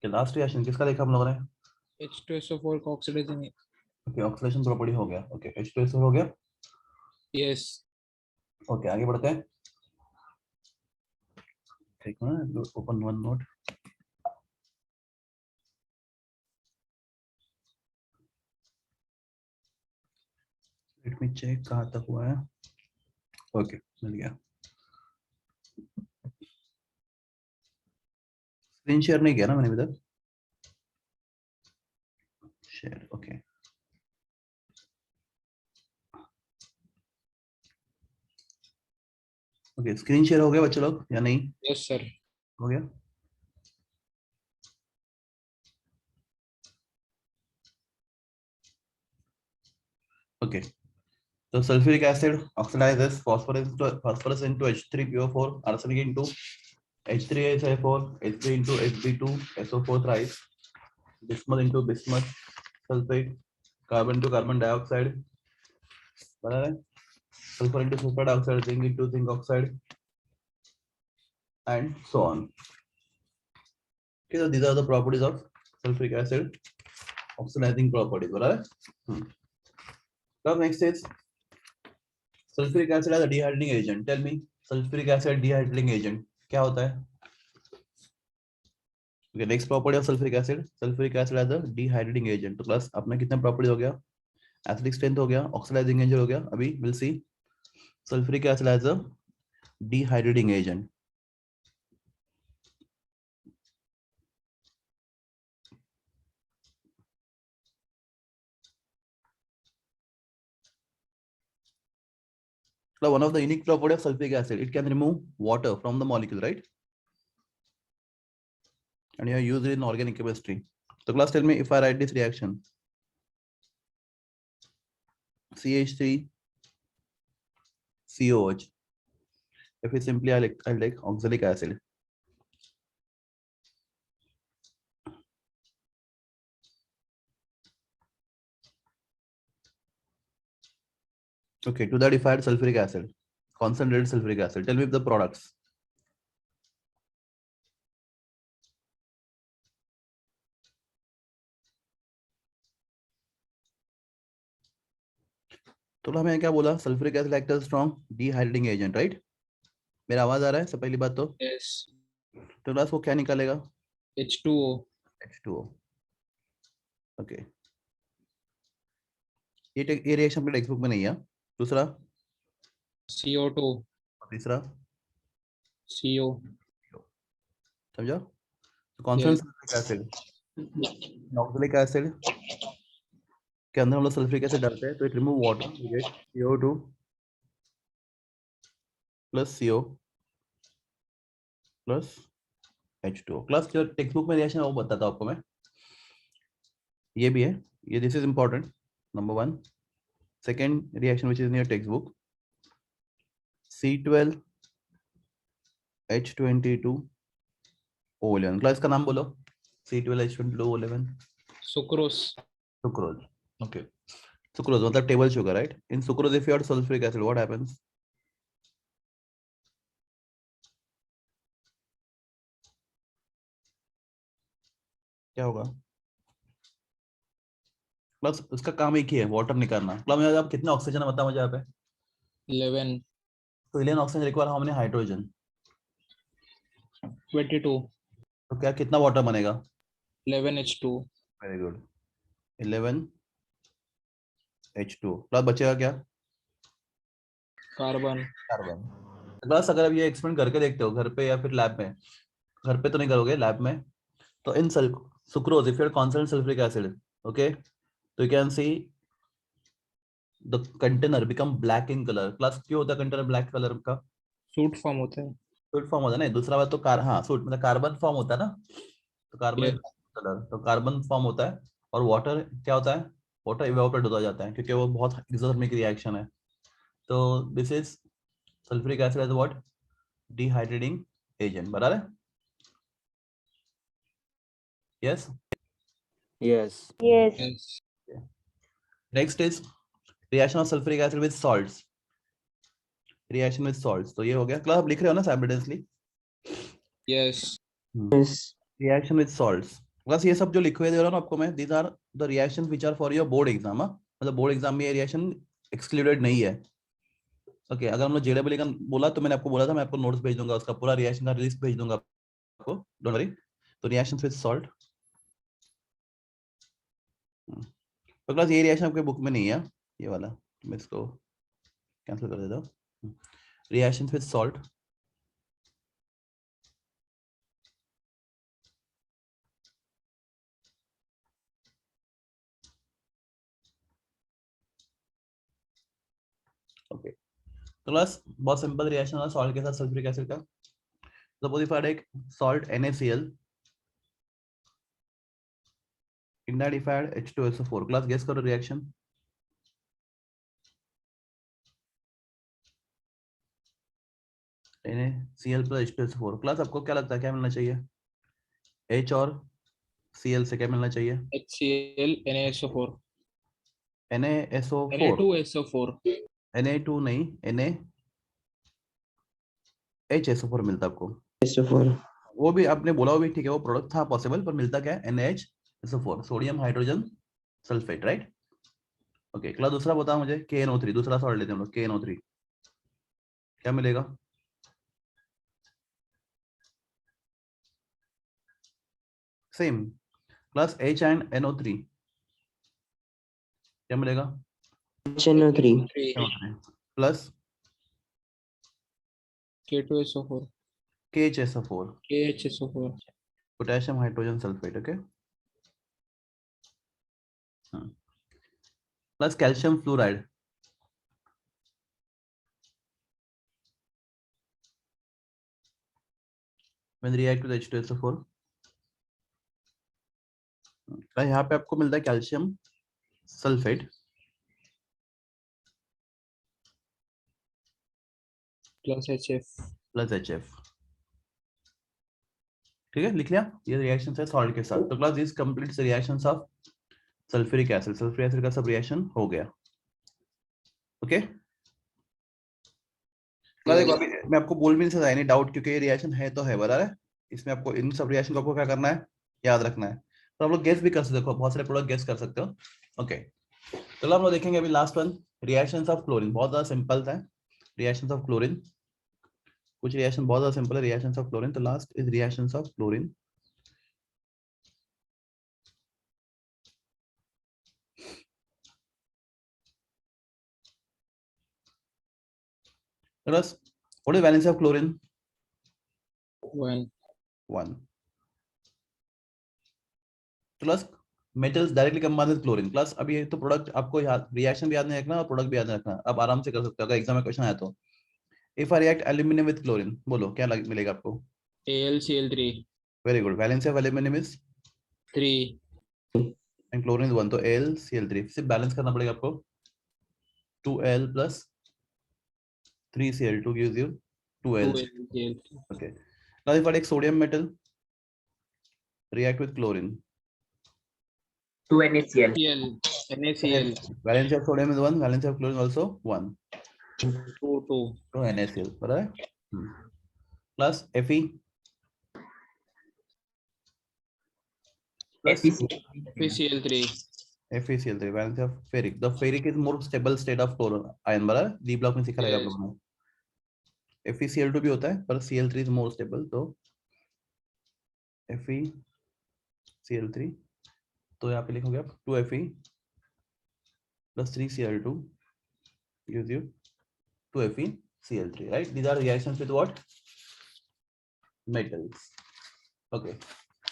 Last reaction किसका देखा हम लोगों ने? H2SO4 का ऑक्सीडेशन. ओके, ऑक्सीडेशन प्रॉपर्टी हो गया. ओके, H2SO हो गया. Yes. ओके, आगे बढ़ते हैं. ठीक है, open one note. Let me check कहाँ तक हुआ है. ओके, मिल गया. स्क्रीन शेयर नहीं किया ना मैंने अभी तक. Share. Okay. Okay, screen share हो गया बच्चे लोग या नहीं? Yes sir. हो गया. Okay, so sulfuric acid oxidizes phosphorus into H3PO4, arsenic into H3SO4, H3 into Hb2SO4 thrice, bismuth into bismuth sulfate, carbon to carbon dioxide, sulfur into sulfur dioxide, zinc into zinc oxide, and so on. Okay, so these are the properties of sulfuric acid, oxidizing properties. So next is sulfuric acid as a dehydrating agent. Tell me, sulfuric acid dehydrating agent क्या होता है? Okay, next property of sulfuric acid. Sulfuric acid as a dehydrating agent. तो class अपना कितना property हो गया? Acidic strength हो गया, ऑक्सीडाइजिंग एजेंट हो गया. अभी will see sulphuric acid as a dehydrating agent. So one of the unique property of sulfuric acid, it can remove water from the molecule, right? And you are used in organic chemistry. So class, tell me if I write this reaction, CH3 COH. If we simply I'll take oxalic acid. Okay, to that if I add sulfuric acid, concentrated sulfuric acid. Tell me if the products. तो हमें क्या बोला? Sulphuric acid act as strong dehydrating agent, right? मेरा आवाज आ रहा है? सब पहली बात तो Yes. तो क्लास वो क्या निकालेगा? H2O. H2O. ओके, ये रिएक्शन अपने टेक्स्ट बुक में नहीं है. दूसरा CO2. तीसरा CO. समझा? तो कौन सा Yes. Sulphuric acid, oxalic acid के अंदर हम लोग सल्फ्यूरिक एसिड डालते हैं तो it remove water, we get CO2 plus CO plus H2O. Class जो टेक्स्ट बुक में रिएक्शन है वो बताता हूं आपको मैं. ये भी है, ये this is important. Number 1. Second reaction which is in your textbook, C12 H22 O11. Class का नाम बोलो. C12 H22 O11. Sucrose. Sucrose. Okay, sucrose मतलब table sugar, right? In sucrose if you add sulphuric acid what happens? क्या होगा? Plus उसका काम एक ही है, वाटर निकालना. प्लस में आप कितना ऑक्सीजन है बता मुझे यहाँ पे. 11. तो 11 oxygen require how many hydrogen? 22. तो क्या कितना वाटर बनेगा? 11 H2. Very good. 11 H2 plus बचेगा क्या? Carbon. कार्बन. प्लस अगर आप ये एक्सपेरिमेंट करके देखते हो घर पे या फिर लैब में, घर पे तो नहीं करोगे, लैब में, तो in sucrose if you are constant sulphuric acid, okay, तो you can see the container become black in color. Class क्यों होता है कंटेनर ब्लैक कलर का? Soot form होता है. सूट फॉर्म होता है ना. दूसरा बात तो हाँ, सूट मतलब कार्बन फॉर्म होता है ना, तो कार्बन Yes. कलर, तो कार्बन फॉर्म होता है. और वाटर क्या होता है? वाटर इवेपोरेट होता जाता है क्योंकि वो बहुत एक्सोथर्मिक रिएक्शन है. तो this is sulphuric acid as what? Dehydrating agent. बराबर है? Yes. Yes. Yes. Yes. Next is reaction of sulphuric acid with salts. Reaction with salts, तो ये हो गया. क्लास आप लिख रहे हो ना simultaneously? Yes. Yes. Reaction with salts. बस ये सब जो लिखे हुए दे रहा हूँ ना आपको मैं, these are the reaction which are for your board exam. मतलब बोर्ड एग्जाम में ये रिएक्शन एक्सक्लूडेड नहीं है। ओके अगर हमने जेडब्ल्यू का बोला तो मैंने आपको बोला था मैं आपको नोट्स भेज दूंगा, उसका पूरा रिएक्शन का लिस्ट भेज दूंगा आपको, डोंट वरी। तो रिएक्शंस विद सॉल्ट, तो क्लास ये रिएक्शन आपके बुक में नहीं है, ये वाला तो मैं इसको कैंसिल कर देता हूँ। रिएक्शंस विद सॉल्ट, ओके तो क्लास बहुत सिंपल रिएक्शन है सॉल्ट के साथ सल्फ्यूरिक एसिड का। Suppose if I take salt NaCl, in that if I add H2SO4, class guess करो reaction. NaCl plus H2SO4, class आपको क्या लगता है क्या मिलना चाहिए? H और Cl से क्या मिलना चाहिए? HCl NaSO4 NaSO4, Na2SO4 Na2 नहीं, NaHSO4 मिलता है आपको। SO4 वो भी आपने बोला वो भी ठीक है, वो प्रोडक्ट था पॉसिबल, पर मिलता क्या है? NaHSO4, sodium hydrogen sulphate, right. Okay class दूसरा बताओ मुझे, KNO3, दूसरा सॉल्ट लेते हैं हम लोग, KNO3 क्या मिलेगा? Same plus H and NO3 क्या मिलेगा? HNO3 plus K2SO4 KHSO4 KHSO4 potassium hydrogen sulphate, okay plus calcium fluoride when react with H2SO4, यहाँ पे आपको मिलता है calcium sulphate plus HF plus HF, ठीक है लिख लिया। ये रिएक्शन है सॉल्ट के साथ। तो class this completes reactions of sulphuric acid, sulphuric acid का सब रिएक्शन हो गया, ओके क्लास देखो अभी मैं आपको बोल भी नहीं सकता एनी डाउट, क्योंकि ये रिएक्शन है तो है, बराबर है। इसमें आपको इन सब रिएक्शन को आपको क्या करना है, याद रखना है। तो आप लोग गेस भी कर सकते हो, बहुत सारे प्रोडक्ट गेस कर सकते हो, ओके चलो हम लोग देखेंगे अभी last one, reactions of chlorine. बहुत ज्यादा सिंपल था रिएक्शंस ऑफ क्लोरीन, कुछ रिएक्शन बहुत ज्यादा सिंपल है रिएक्शंस ऑफ क्लोरीन। तो last is reactions of chlorine. Plus, what is valence of chlorine? 1 1. Plus, metals directly combined with chlorine. Plus, अभी ये तो प्रोडक्ट आपको याद, रिएक्शन भी याद नहीं रखना और प्रोडक्ट भी याद नहीं रखना, अब आराम से कर सकते हो अगर एग्जाम में क्वेश्चन आया तो। If I react aluminium with chlorine, बोलो क्या मिलेगा आपको? AlCl3 Very good. Valence of aluminum is 3 and chlorine is 1, तो AlCl3 सिर्फ बैलेंस करना पड़ेगा आपको। 2Al plus 3Cl2 gives you 2L. 2AlCl3 Okay. Now if I take sodium metal, react with chlorine. 2 NaCl NaCl Valence of sodium is 1, valence of chlorine also 1. 2 तो NaCl बराबर है। Plus Fe plus FeCl3 FeCl3, valence of ferric, the ferric is more stable state of chlorine ion, बराबर D block में सिखा रहेगा आप लोगों ने। FeCl2 भी होता है पर Cl3 is more stable, तो FeCl3, तो यहाँ पे लिखोगे आप 2Fe plus 3Cl2 gives you 2FeCl3, right? These are reactions with what? Metals. Okay.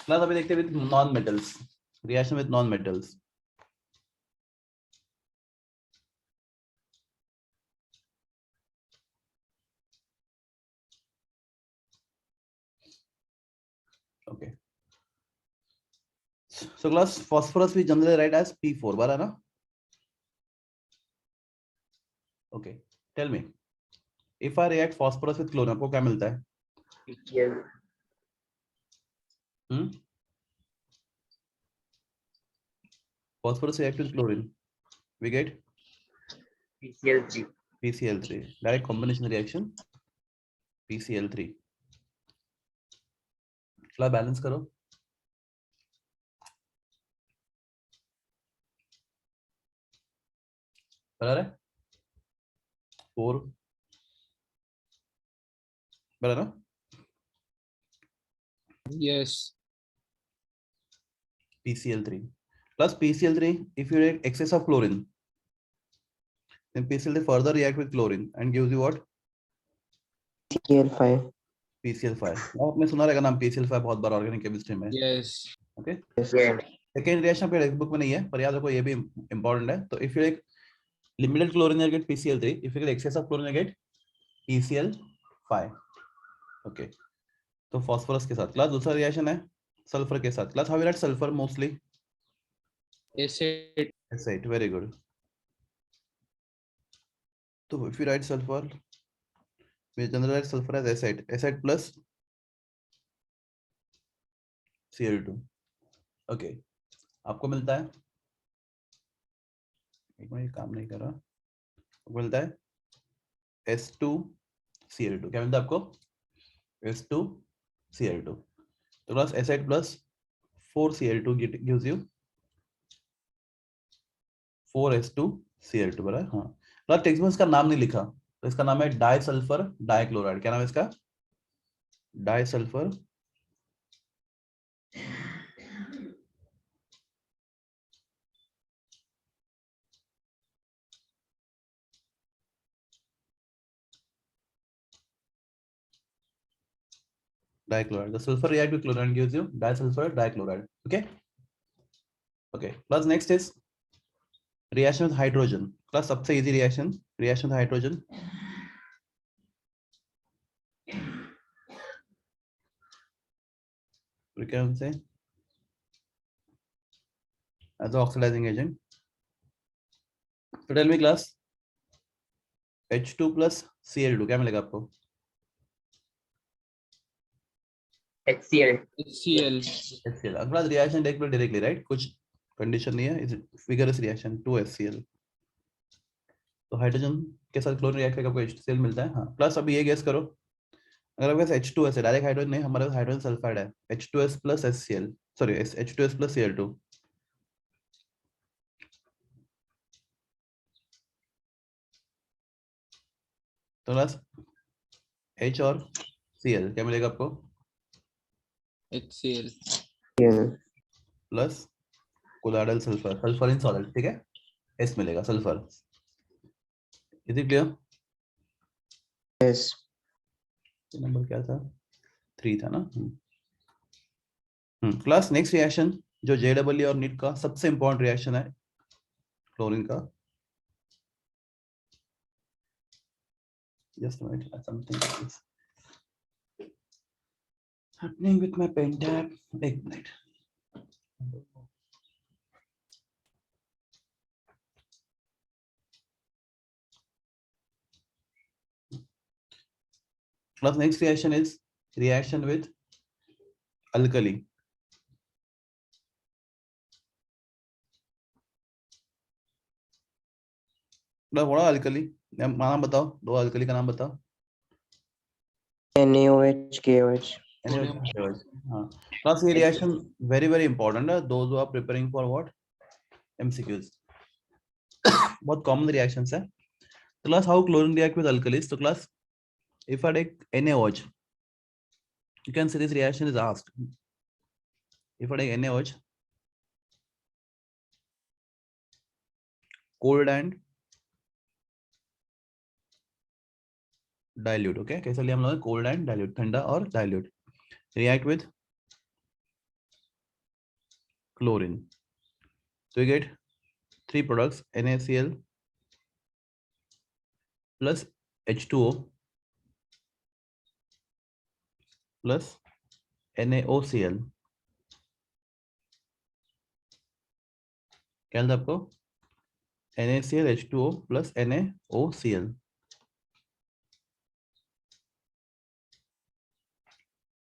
Now अभी देखते हैं with non-metals, reaction with non-metals. Okay. So class phosphorus we generally write as P4, बारा ना? Okay. Tell me, if I react phosphorus with chlorine, आपको क्या मिलता है? Phosphorus react with chlorine, we get PCl3 PCl3, direct combination reaction, PCl3. चला balance करो, बराबर है 4 बराबर ना Yes. PCl3 plus PCl3 if you take excess of chlorine then PCl3 further react with chlorine and gives you what PCl5. PCl5 अब आपने सुना रहेगा नाम PCl5 बहुत बार ऑर्गेनिक केमिस्ट्री में Yes. Okay Yes. Second reaction पे टेक्स्ट बुक में नहीं है पर याद रखो ये भी इंपॉर्टेंट है तो if you take limited chlorine you get PCl3 if you get excess of chlorine you get PCl5 okay तो फास्फोरस के साथ क्लास दूसरा रिएक्शन है सल्फर के साथ class how you write sulphur mostly Acid. Acid very good तो if you write sulphur we generally write sulfur as acid plus Cl2 okay आपको मिलता है एक मिनट काम नहीं कर रहा आपको मिलता है S2Cl2 क्या मिलता है आपको S2Cl2 तो plus acid plus 4Cl2 gives you 4S2Cl2 बराबर हाँ प्लस टेक्स्ट में इसका नाम नहीं लिखा तो इसका नाम है डाइसल्फर डाइक्लोराइड क्या नाम है इसका डाइसल्फर dichloride. The sulfur react with chlorine gives you disulfur dichloride. Okay. Okay. Plus next is reaction with hydrogen. Plus सबसे easy reaction. Reaction with hydrogen. We can say as the oxidizing agent. So tell me class. H2 plus Cl2 क्या मिलेगा आपको? HCl. HCl. HCl. अगला reaction take place directly, right? कुछ condition नहीं है. Is vigorous reaction 2HCl. तो hydrogen के साथ क्लोरीन रिएक्ट करके आपको HCl मिलता है. हाँ. प्लस अभी ये गेस करो. अगर आपके पास H2S है, डायरेक्ट हाइड्रोजन नहीं, हमारे पास हाइड्रोजन सल्फाइड है. H2S plus HCl. Sorry, H2S plus Cl2. तो प्लस H और Cl क्या मिलेगा आपको? HCl. Plus colloidal sulphur sulphur in solid ठीक है S मिलेगा sulphur is it clear Yes. Number क्या था 3 था ना क्लास नेक्स्ट रिएक्शन जो JEE और नीट का सबसे इंपॉर्टेंट रिएक्शन है क्लोरीन का just minute something is happening with my pen tab एक minute Plus next reaction is reaction with alkali. बड़ा alkali नाम बताओ दो alkali का नाम बताओ NaOH, KOH. हाँ plus ये reaction very important है those who are preparing for what MCQs बहुत common reactions है तो class how chlorine react with alkalis तो class if I take NaOH you can see this reaction is asked if I take NaOH cold and dilute okay कैसे लिया हम लोग cold and dilute ठंडा और dilute react with chlorine so you get three products NaCl plus H2O plus NaOCl क्या मिलता है आपको NaCl H2O plus NaOCl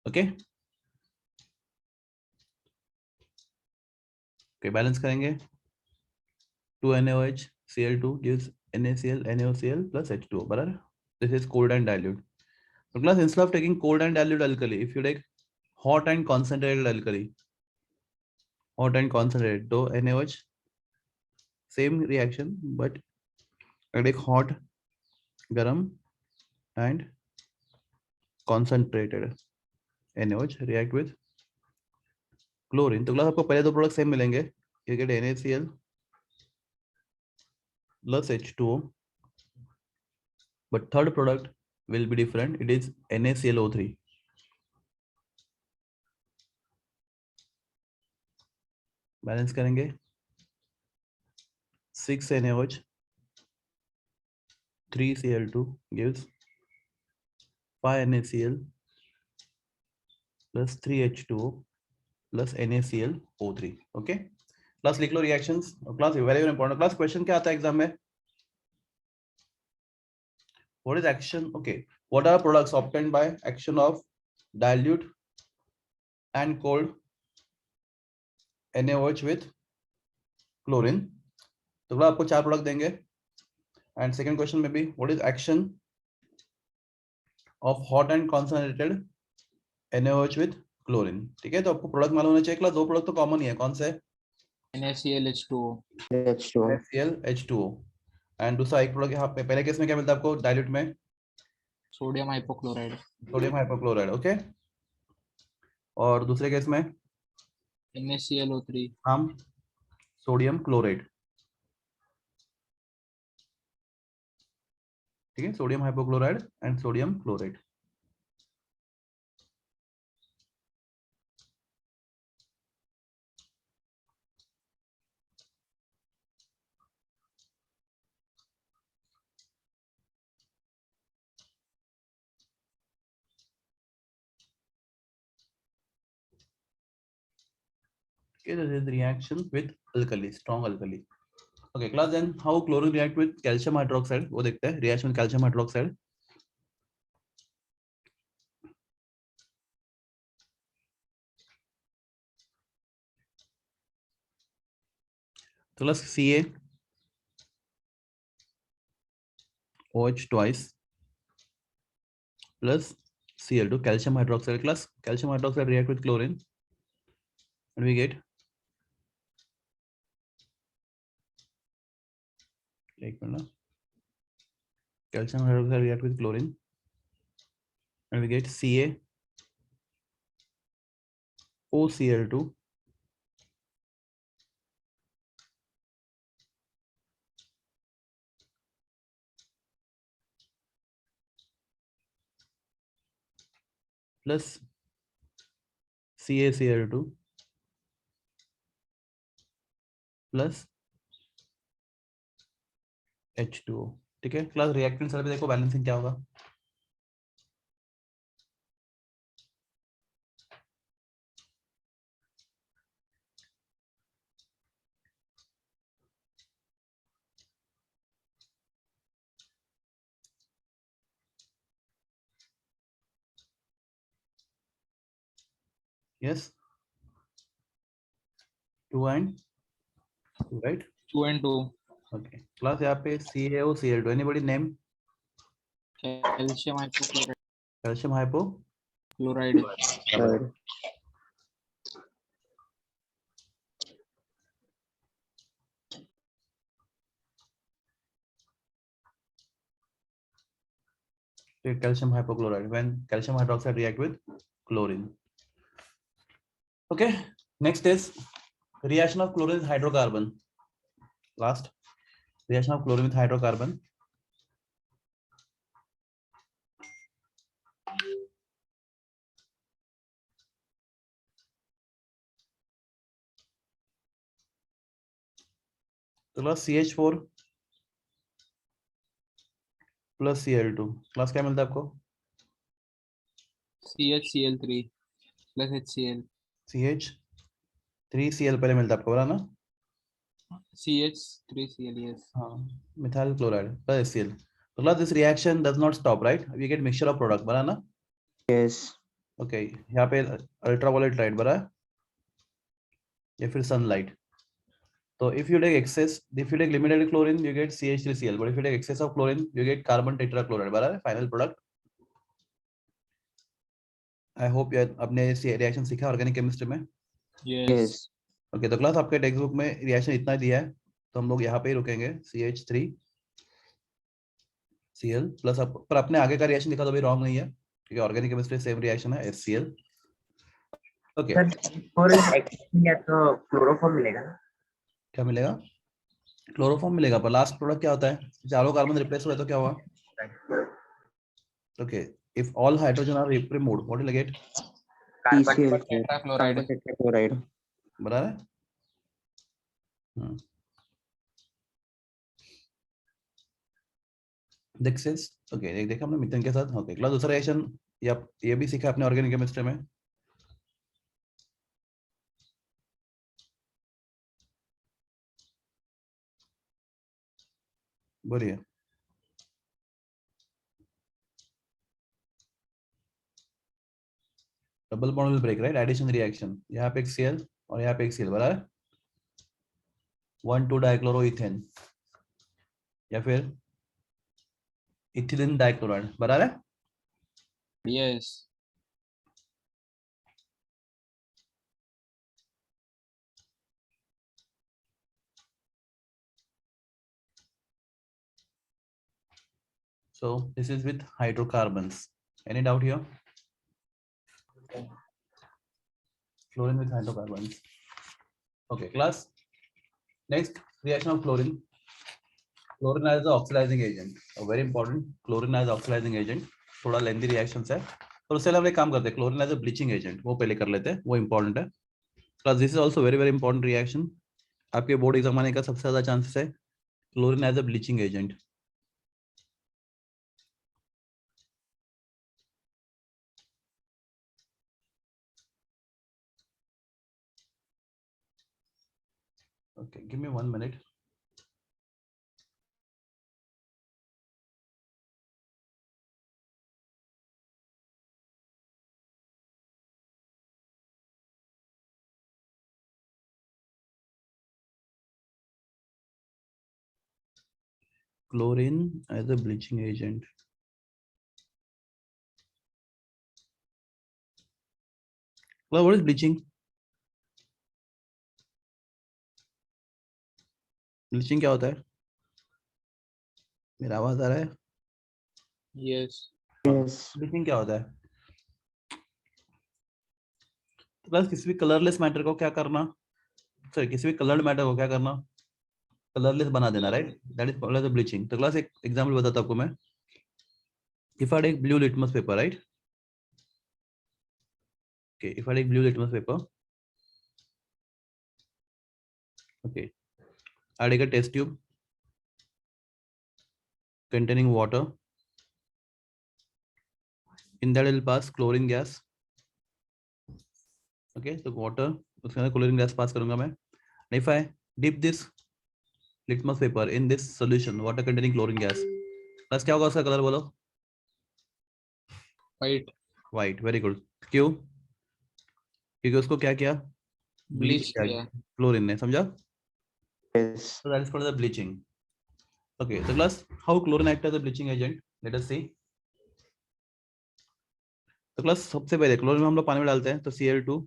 okay okay balance करेंगे 2NaOH Cl2 gives NaCl NaOCl plus H2O बराबर this is cold and dilute so class instead of taking cold and dilute alkali if you take hot and concentrated alkali hot and concentrated तो NaOH same reaction but अगर एक hot, गरम and concentrated NaOH react with chlorine, तो class आपको पहले दो product same मिलेंगे, you get NaCl plus H2O, but third product will be different, it is NaClO3. Balance करेंगे 6 NaOH 3 Cl2 gives 5 NaCl plus 3 H2O plus NaClO3. Okay class लिख लो reactions. Class very important class, question क्या आता है exam में? What is action? Okay, what are products obtained by action of dilute and cold NaOH with chlorine? तो class आपको चार product देंगे एंड सेकंड क्वेश्चन में भी what is action of hot and concentrated NaOH with chlorine. ठीक है, तो आपको प्रोडक्ट मालूम होना चाहिए। क्लास दो प्रोडक्ट तो कॉमन ही है, कौन से? NaCl H2O. H2O. NaCl H2O and दूसरा एक प्रोडक्ट यहाँ पे पहले केस में क्या मिलता है आपको डाइल्यूट में? Sodium hypochlorite. Sodium hypochloride. Okay, और दूसरे केस में NaClO3. हम सोडियम क्लोराइड। ठीक है, sodium hypochloride and sodium chloride. Okay, this is the reaction with alkali, strong alkali. Okay, class, then how chlorine react with calcium hydroxide? वो देखते हैं, reaction with calcium hydroxide. तो class Ca OH twice plus Cl2 calcium hydroxide. Class calcium hydroxide react with chlorine and we get calcium hydroxide react with chlorine and we get CaOCl2 plus CaCl2 plus H2O. ठीक है class, reactant side पे देखो balancing क्या होगा। Yes, 2 and 2, right? 2 and 2. Okay, class यहाँ पे CaOCl2, anybody name? Calcium hypochlorite. Calcium hypo Chloride. Chloride. calcium hypochlorite when calcium hydroxide react with chlorine. Okay, next is reaction of chlorine with hydrocarbon. Last, reaction of chlorine with hydrocarbon. तो class CH4 plus Cl2, class क्या मिलता है आपको? CHCl3 plus HCl. CH3Cl पहले मिलता है आपको, बोला ना? CH3Cl, yes. हाँ, methyl chloride plus HCl. तो class this reaction does not stop, right? We get mixture of product, बोला ना? Yes. Okay, यहाँ पे ultraviolet light भरा है या फिर sunlight. So if you take limited chlorine, you get CH3Cl. But if you take excess of chlorine, you get carbon tetrachloride. बराबर, final product. I hope you आपने ये reaction सीखा organic chemistry में. Yes. Okay, तो class आपके text book में reaction इतना दिया है, तो हम लोग यहाँ पे ही रुकेंगे। CH3 Cl प्लस पर अपने आगे का रिएक्शन लिखा तो भी रॉन्ग नहीं है क्योंकि ऑर्गेनिक केमिस्ट्री सेम रिएक्शन है HCl. ओके सर और या तो क्लोरोफॉर्म मिलेगा ना? क्या मिलेगा? क्लोरोफॉर्म मिलेगा पर लास्ट प्रोडक्ट क्या होता है? चारों कार्बन रिप्लेस हुए तो क्या हुआ? Okay if all hydrogen are removed what will get? TCl सर, Tetrachloride. Carbon tetrachloride. बराबर है. दिक्सिस ओके एक देखा हमने मीथेन के साथ. ओके अगला दूसरा रिएक्शन ये भी सीखा आपने ऑर्गेनिक केमिस्ट्री में. बोलिए. Double bond will break right addition reaction. यहाँ पे एक Cl और यहाँ पे एक Cl बराबर है. 1,2 डाइक्लोरोइथेन या फिर इथिलीन डाइक्लोराइड बराबर है. Yes. So this is with hydrocarbons. Any doubt here? Fluorine with hydrocarbons. Okay, class. Next reaction of chlorine. Chlorine as the oxidizing agent. A very important. Chlorine as oxidizing agent. थोड़ा lengthy reactions है और उससे हम एक काम करते हैं. Chlorine as a bleaching agent वो पहले कर लेते हैं, वो इंपॉर्टेंट है. Plus this is also very very important reaction. आपके बोर्ड एग्जाम आने का सबसे ज्यादा चांसेस है chlorine as a bleaching agent. Okay, give me 1 minute. Chlorine as a bleaching agent. Well, what is bleaching? Bleaching क्या होता है? मेरा आवाज आ रहा है? Yes. Yes. ब्लीचिंग क्या होता है? तो बस किसी भी कलरलेस मैटर को क्या करना, सॉरी किसी भी कलर्ड मैटर को क्या करना, कलरलेस बना देना, right? That is called as bleaching. तो क्लास एक एग्जांपल बताता हूं आपको मैं. If I take blue litmus paper, right? Okay if I take blue litmus paper, okay I take a test tube containing water. In that will pass chlorine gas. Okay, so water उसके अंदर chlorine gas pass करूंगा मैं. If I dip this litmus paper in this solution water containing chlorine gas, बस क्या होगा उसका colour बोलो? White. White. Very good. क्यों? क्योंकि उसको क्या किया? Bleach Bleach. किया Yeah. क्लोरीन ने, समझा? Yes. So that is called the bleaching. Okay, so class, how chlorine act as a bleaching agent? Let us see. तो क्लास सबसे पहले क्लोरीन हम लोग पानी में डालते हैं तो Cl2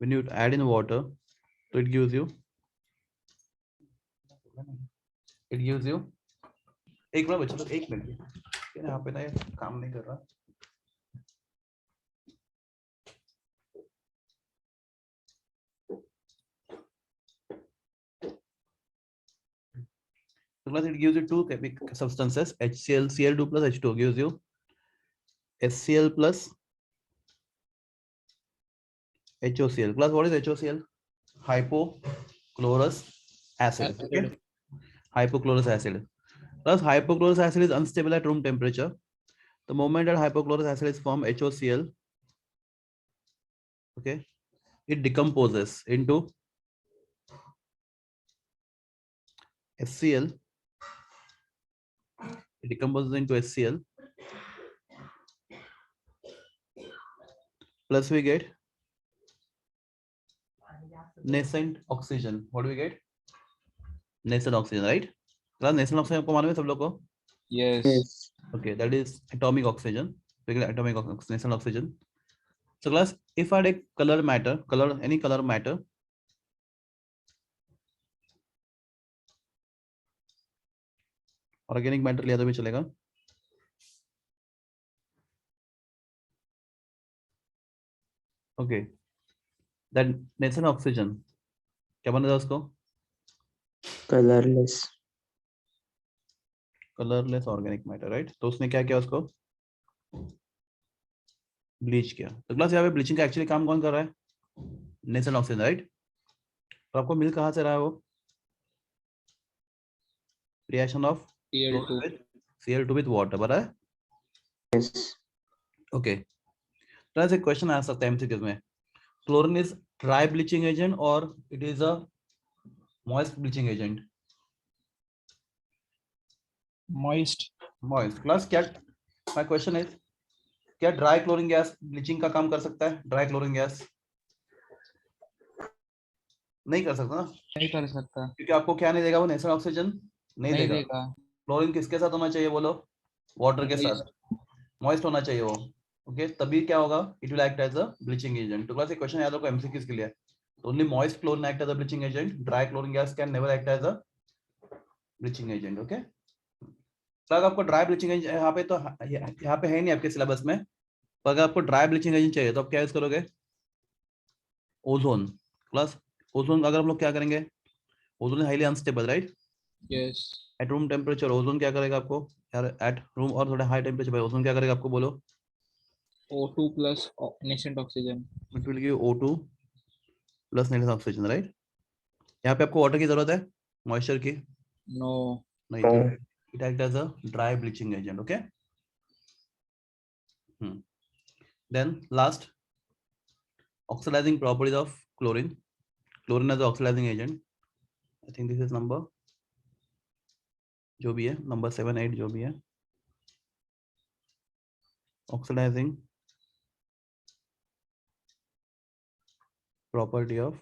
when you add in water तो it gives you एक मिनट बच्चों, एक मिनट यहाँ पे ना ये काम नहीं कर रहा. So class, it gives you two chemical substances HCl, Cl2 plus H2 gives you HCl plus HOCl. Class, what is HOCl? Hypochlorous acid. Okay, hypochlorous acid. Plus hypochlorous acid is unstable at room temperature. The moment that hypochlorous acid is formed HOCl, okay, it decomposes into HCl. It decomposes into HCl. Plus we get nascent oxygen. What do we get? Nascent oxygen, right? Class, nascent oxygen आपको मालूम है सब लोग को? Yes. Yes. Okay, that is atomic oxygen. We get atomic nascent oxygen. So class, if I take color matter, any color matter, organic matter लिया तो भी चलेगा। ओके, दैट नेचर ऑक्सीजन क्या बनेगा उसको? Colourless. Colourless organic matter, right. तो उसने क्या किया, उसको ब्लीच किया। तो क्लास यहाँ पे ब्लीचिंग का एक्चुअली काम कौन कर रहा है? Nature oxygen, right. तो आपको मिल कहाँ से रहा है वो? Reaction of Cl2. Cl2 with water, बराबर है? Yes. ओके, तो ऐसे क्वेश्चन आ सकता है एमसीक्यूज में, chlorine is dry bleaching agent और it is a moist bleaching agent? Moist. Moist. Class क्या, माय क्वेश्चन इज, क्या ड्राई क्लोरीन गैस ब्लीचिंग का काम कर सकता है? ड्राई क्लोरीन गैस नहीं कर सकता ना, नहीं कर सकता। क्योंकि आपको क्या नहीं देगा वो, नेचर ऑक्सीजन नहीं नहीं देगा। देगा। क्लोरीन किसके साथ होना चाहिए बोलो? वाटर के Moist. साथ, मॉइस्ट होना चाहिए वो। ओके, तभी क्या होगा, it will act as a bleaching agent. तो क्लास ये क्वेश्चन याद रखो एमसीक्यूज के लिए। Only moist chlorine act as a bleaching agent, dry chlorine gas can never act as a bleaching agent. Okay, तो अगर आपको ड्राई ब्लीचिंग एजेंट यहाँ पे, तो यहाँ पे है नहीं आपके सिलेबस में, पर अगर आपको ड्राई ब्लीचिंग एजेंट चाहिए तो आप क्या यूज करोगे? ओजोन। क्लास ओजोन अगर हम लोग क्या करेंगे, ozone highly unstable, right. Yes. At room temperature ozone क्या करेगा आपको यार, एट रूम और थोड़ा हाई टेम्परेचर पे ओजोन क्या करेगा आपको, बोलो? O2 plus nascent oxygen. It will give O2 plus nature oxygen, right. यहाँ पे आपको वाटर की जरूरत है, मॉइस्चर की No. नहीं, तो it act as a dry bleaching agent. Okay, then last, oxidizing properties of chlorine. Chlorine as oxidizing agent, I think this is number, जो भी है नंबर 7, 8 जो भी है, oxidizing property of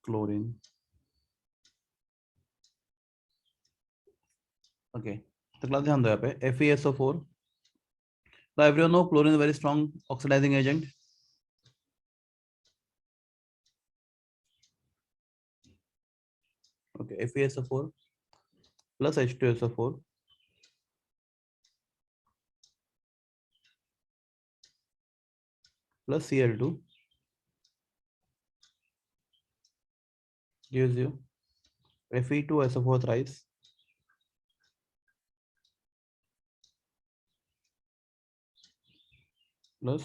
chlorine. Okay, तो क्लास ध्यान दो यहाँ पे FeSO4। So everyone know chlorine is a very strong oxidizing agent. Okay, FeSO4 plus H2SO4 plus Cl2 gives you Fe2SO4 thrice plus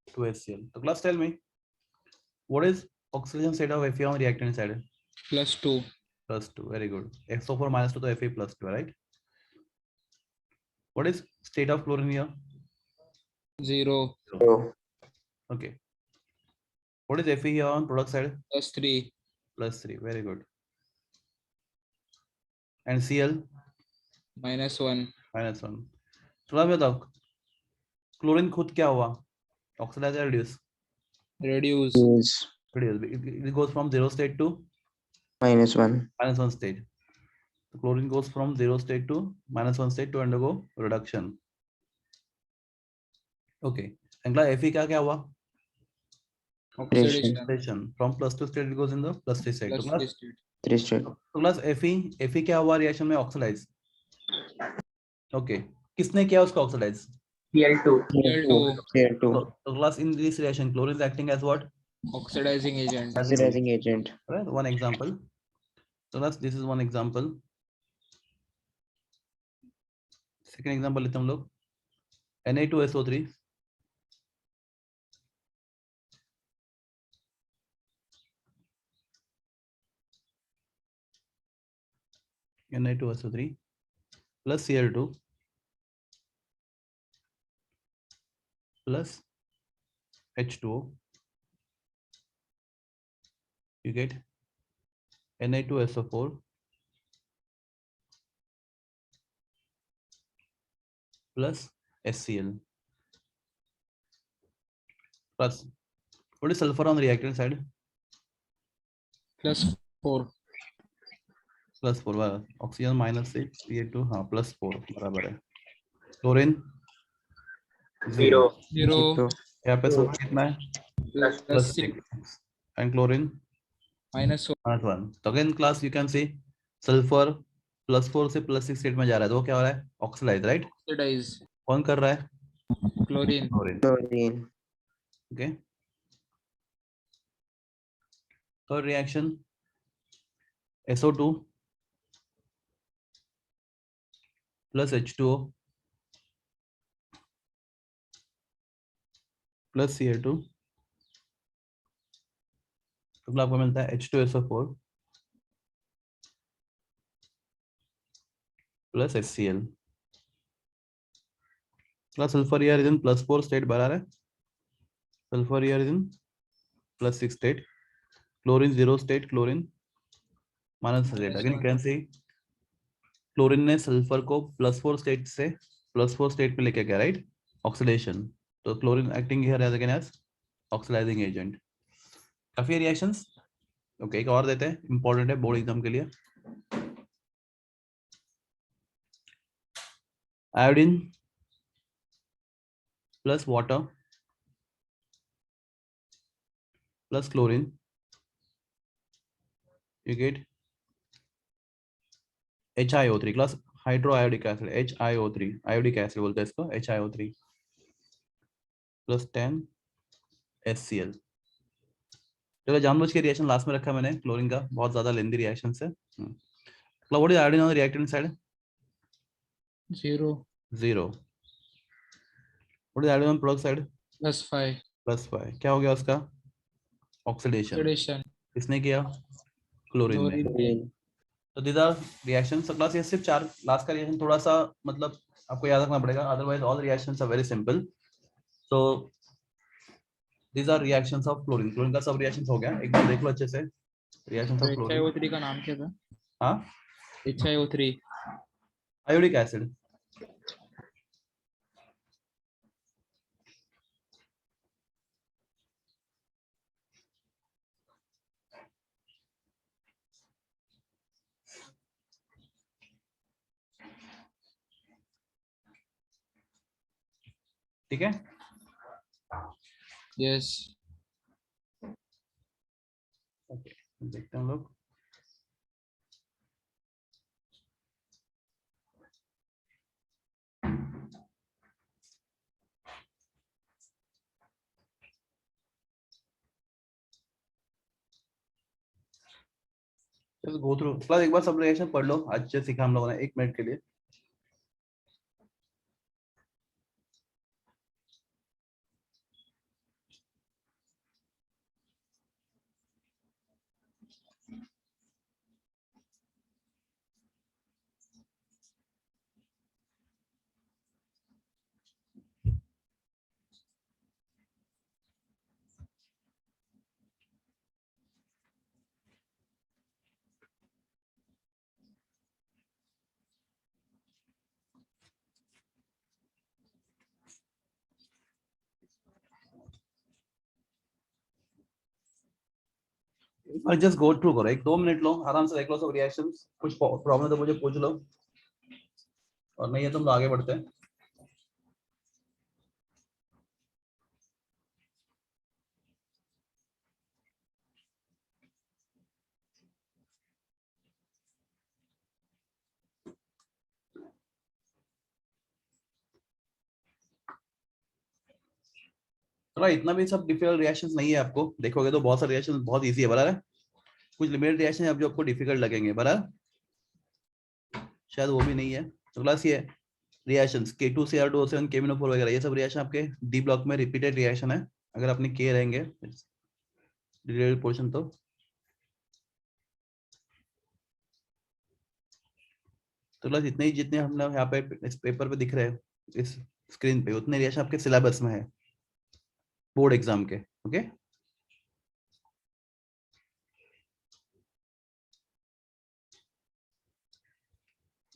2HCl. So class, tell me, what is oxidation state of Fe on reactant side? +2. Plus 2. Very good. SO4 minus 2 to Fe plus 2, right? What is state of chlorine here? 0. Oh. Okay. What is Fe here on product side? +3. Plus 3. Very good. And Cl? -1. -1. थोड़ा बताओ, chlorine खुद क्या हुआ, oxidise या reduce? Reduce. Is It goes from 0 state to -1. -1 state. The chlorine goes from 0 state to -1 state to undergo reduction. Okay, अगला Fe क्या क्या हुआ? Oxidation. Oxidation. From +2 state it goes in the +3 state. तो +3 class, state. 3 state. तो class Fe क्या हुआ reaction में? Oxidise. Okay, किसने किया उसको ऑक्सीडाइज? Cl2. Cl2. Cl2. तो class, in this reaction chlorine is acting as what? Oxidizing agent. Oxidizing agent. Right, one example. So class, this is one example. Second example लेते हैं हम लोग, Na2SO3 Na2SO3 plus Cl2 plus H2O, you get Na2SO4 plus HCl. Plus, what is sulfur on the reactant side? +4. Plus 4 बराबर, oxygen -6 Ca2 हाँ +4 बराबर है। Chlorine 0, 0. तो यहाँ पे सल्फर कितना है? +6. +6 एंड क्लोरीन -1. -1. तो again class you can see sulphur +4 से +6 स्टेट में जा रहा है, तो वो क्या हो रहा है? Oxidise, right? Oxidize. कौन कर रहा है? Chlorine. Chlorine. Chlorine. Okay. Third reaction SO2 + H2O + Ca2, तो आपको मिलता है H2SO4 + HCl. Sulphur here is in +4 state बना रहा है. Sulphur here is in +6 state. Chlorine 0 state, chlorine -8. Again you can see chlorine ने सल्फर को +4 स्टेट से +4 स्टेट पे लेके गया, राइट? ऑक्सीडेशन. तो chlorine acting here as again as oxidizing agent. काफी रिएक्शंस. ओके, एक और देते हैं, इंपॉर्टेंट है बोर्ड एग्जाम के लिए. Iodine + water + chlorine, you get HiO3 class hydroiodic acid, HiO3 iodic acid बोलते हैं इसको, HiO3 + 10 HCl. चलो जानबूझ के रिएक्शन लास्ट में रखा मैंने क्लोरीन का, बहुत ज्यादा लेंदी रिएक्शन है. What is iodine on the reactant side? 0. 0. What is iodine on product side? +5. +5. क्या हो गया उसका? ऑक्सीडेशन. Oxidation. किसने किया? क्लोरीन ने. Chlorine. Chlorine. तो दीज आर रिएक्शंस. क्लास ये सिर्फ 4, लास्ट का रिएक्शन थोड़ा सा मतलब आपको याद रखना पड़ेगा, otherwise all reactions are very simple. So these are reactions of chlorine. Chlorine का सब रिएक्शंस हो गया, एक बार देख लो अच्छे से. रिएक्शंस तो ऑफ क्लोरीन. HiO3 का नाम क्या था? हाँ, HiO3. Iodic acid. ठीक है. Yes. ओके, देखते हैं हम लोग. चलो गो थ्रू क्लास, एक बार सब रिएक्शन पढ़ लो, अच्छे से सीखा हम लोगों ने 1 मिनट के लिए. जस्ट गो थ्रू करो, 1-2 मिनट लो, आराम से देख लो सब रिएक्शंस. कुछ प्रॉब्लम तो मुझे पूछ लो, और नहीं है तो हम आगे बढ़ते हैं. थोड़ा इतना भी सब डिफिकल्ट रिएक्शंस नहीं है, आपको देखोगे तो बहुत सारे रिएक्शन बहुत इजी है, बराबर है. कुछ लिमिटेड रिएक्शन है जो आपको डिफिकल्ट लगेंगे, बराबर, शायद वो भी नहीं है. तो क्लास ये रिएक्शंस K2Cr2O7 KMnO4 वगैरह, ये सब रिएक्शन आपके डी ब्लॉक में रिपीटेड रिएक्शन है. अगर अपने के रहेंगे डिटेल्ड पोर्शन तो क्लास इतने ही जितने हम लोग यहाँ पे इस पेपर पे दिख रहे हैं इस स्क्रीन पे, उतने रिएक्शन आपके सिलेबस में है बोर्ड एग्जाम के. Okay,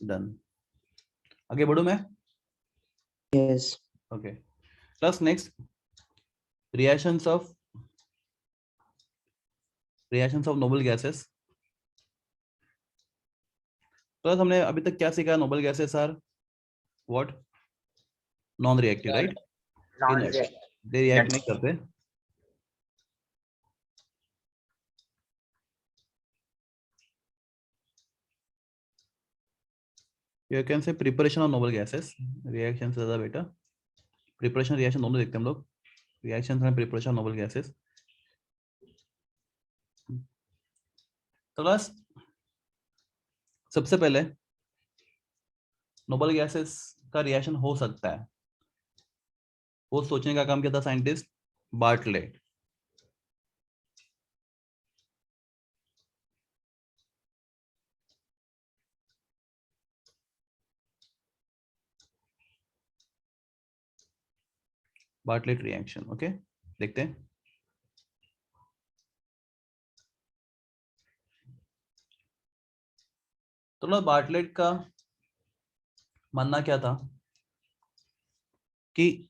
done. आगे बढ़ू मैं. Yes. Okay class, next reactions of noble gases. Class हमने अभी तक क्या सीखा? Noble gases are what? Non reactive, right? Non-reactive. They react नहीं करते. You can say preparation of noble gases. Reaction से ज़्यादा बेटा. Preparation reaction दोनों देखते हैं हम लोग. Reaction and preparation of noble gases. तो बस सबसे पहले नोबल गैसेस का रिएक्शन हो सकता है, वो सोचने का काम किया था scientist Bartlett. Bartlett reaction. Okay, देखते हैं. तो ना बार्टलेट का मानना क्या था कि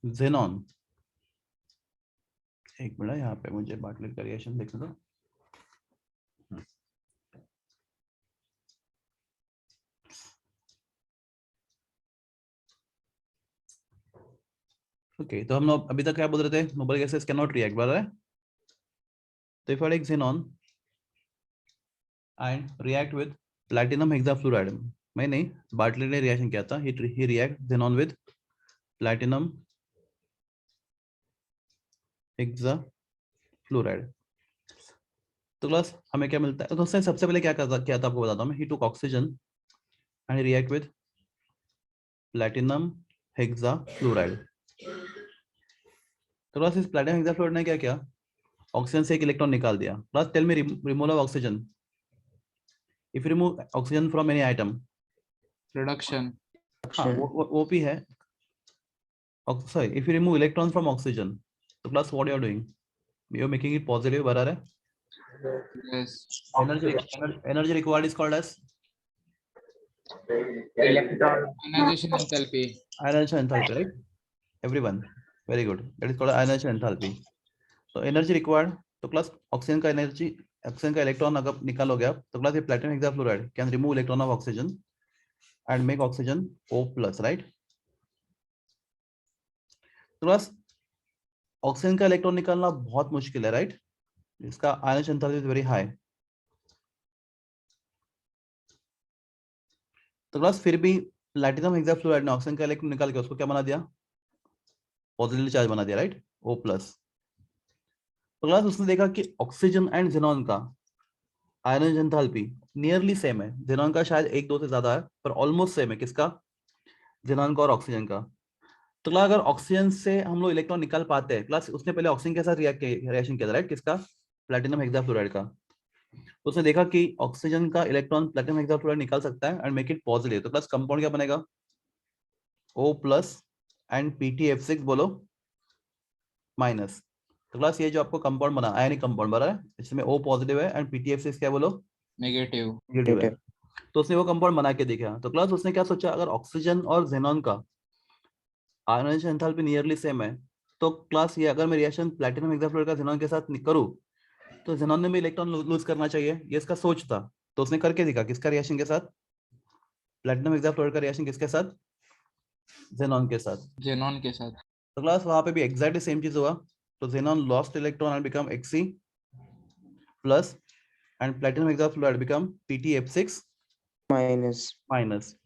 जेनॉन, एक मिनट यहाँ पे मुझे बार्टलेट का रिएक्शन देखने दो. ओके, तो हम लोग अभी तक क्या बोल रहे थे, noble gases can not react, बराबर है. तो if I take xenon and react with platinum hexafluoride, मैं नहीं, बार्टलेट ने रिएक्शन किया था. he react xenon with platinum hexafluoride. तो क्लास हमें क्या मिलता है, तो उसने सबसे पहले क्या था आपको बताता हूँ मैं. he took oxygen and he react with platinum hexafluoride. तो क्लास इस platinum hexafluoride ने क्या किया, ऑक्सीजन से एक इलेक्ट्रॉन निकाल दिया. Plus tell me removal of oxygen. If remove oxygen from any item, reduction, हाँ वो भी है. Sorry, if you remove electron from oxygen, तो plus what you are doing, you are making it positive, बराबर है. yes, energy required is called as Electron. ionization enthalpy, ionization enthalpy, right? Everyone, very good. That is called ionization enthalpy. So energy required, तो plus oxygen का energy, oxygen का electron अगर निकाल हो गया, तो प्लस ये platinum hexafluoride can remove electron of oxygen and make oxygen O+, right. तो प्लस ऑक्सीजन का इलेक्ट्रॉन निकालना बहुत मुश्किल है, राइट. इसका ionization enthalpy is very high. तो प्लस फिर भी प्लैटिनम हेक्साफ्लोराइड ने ऑक्सीजन का इलेक्ट्रॉन निकाल के उसको क्या बना दिया, पॉजिटिवली चार्ज बना दिया, राइट, O+. तो प्लस उसने देखा कि ऑक्सीजन एंड ज़ेनॉन का आयनाइजेशन एंथैल्पी नियरली सेम है. ज़ेनॉन का शायद 1-2 से ज्यादा है, पर ऑलमोस्ट सेम है. किसका, ज़ेनॉन का और ऑक्सीजन का. तो अगर ऑक्सीजन से हम लोग इलेक्ट्रॉन निकाल पाते हैं, प्लस उसने पहले ऑक्सीजन के साथ रिएक्शन किया था, राइट, किसका, प्लैटिनम हेक्साफ्लोराइड का. तो उसने देखा कि ऑक्सीजन का इलेक्ट्रॉन प्लैटिनम हेक्साफ्लोराइड निकाल सकता है एंड मेक इट पॉजिटिव. तो प्लस कंपाउंड क्या बनेगा, O+ एंड PtF6 बोलो माइनस. तो प्लस ये जो आपको कंपाउंड बना, आयनिक कंपाउंड बना है, इसमें O पॉजिटिव है एंड PtF6 क्या बोलो, negative, नेगेटिव है. तो उसने वो कंपाउंड बना के देखा. तो प्लस उसने क्या सोचा, अगर ऑक्सीजन और ज़ेनॉन का आयनाइजेशन एंथैल्पी नियरली सेम है, तो क्लास ये अगर मैं रिएक्शन प्लैटिनम हेक्साफ्लोराइड का ज़ेनॉन के साथ करूं, तो ज़ेनॉन ने भी इलेक्ट्रॉन लूज करना चाहिए. ये इसका सोच था. तो उसने करके दिखा, किसका रिएक्शन के साथ, प्लैटिनम हेक्साफ्लोराइड का रिएक्शन किसके साथ, ज़ेनॉन के साथ. xenon के साथ, तो क्लास वहां पे भी एग्जैक्टली सेम चीज हुआ. तो xenon lost electron and become Xc plus and platinum hexafluoride become PtF6 minus.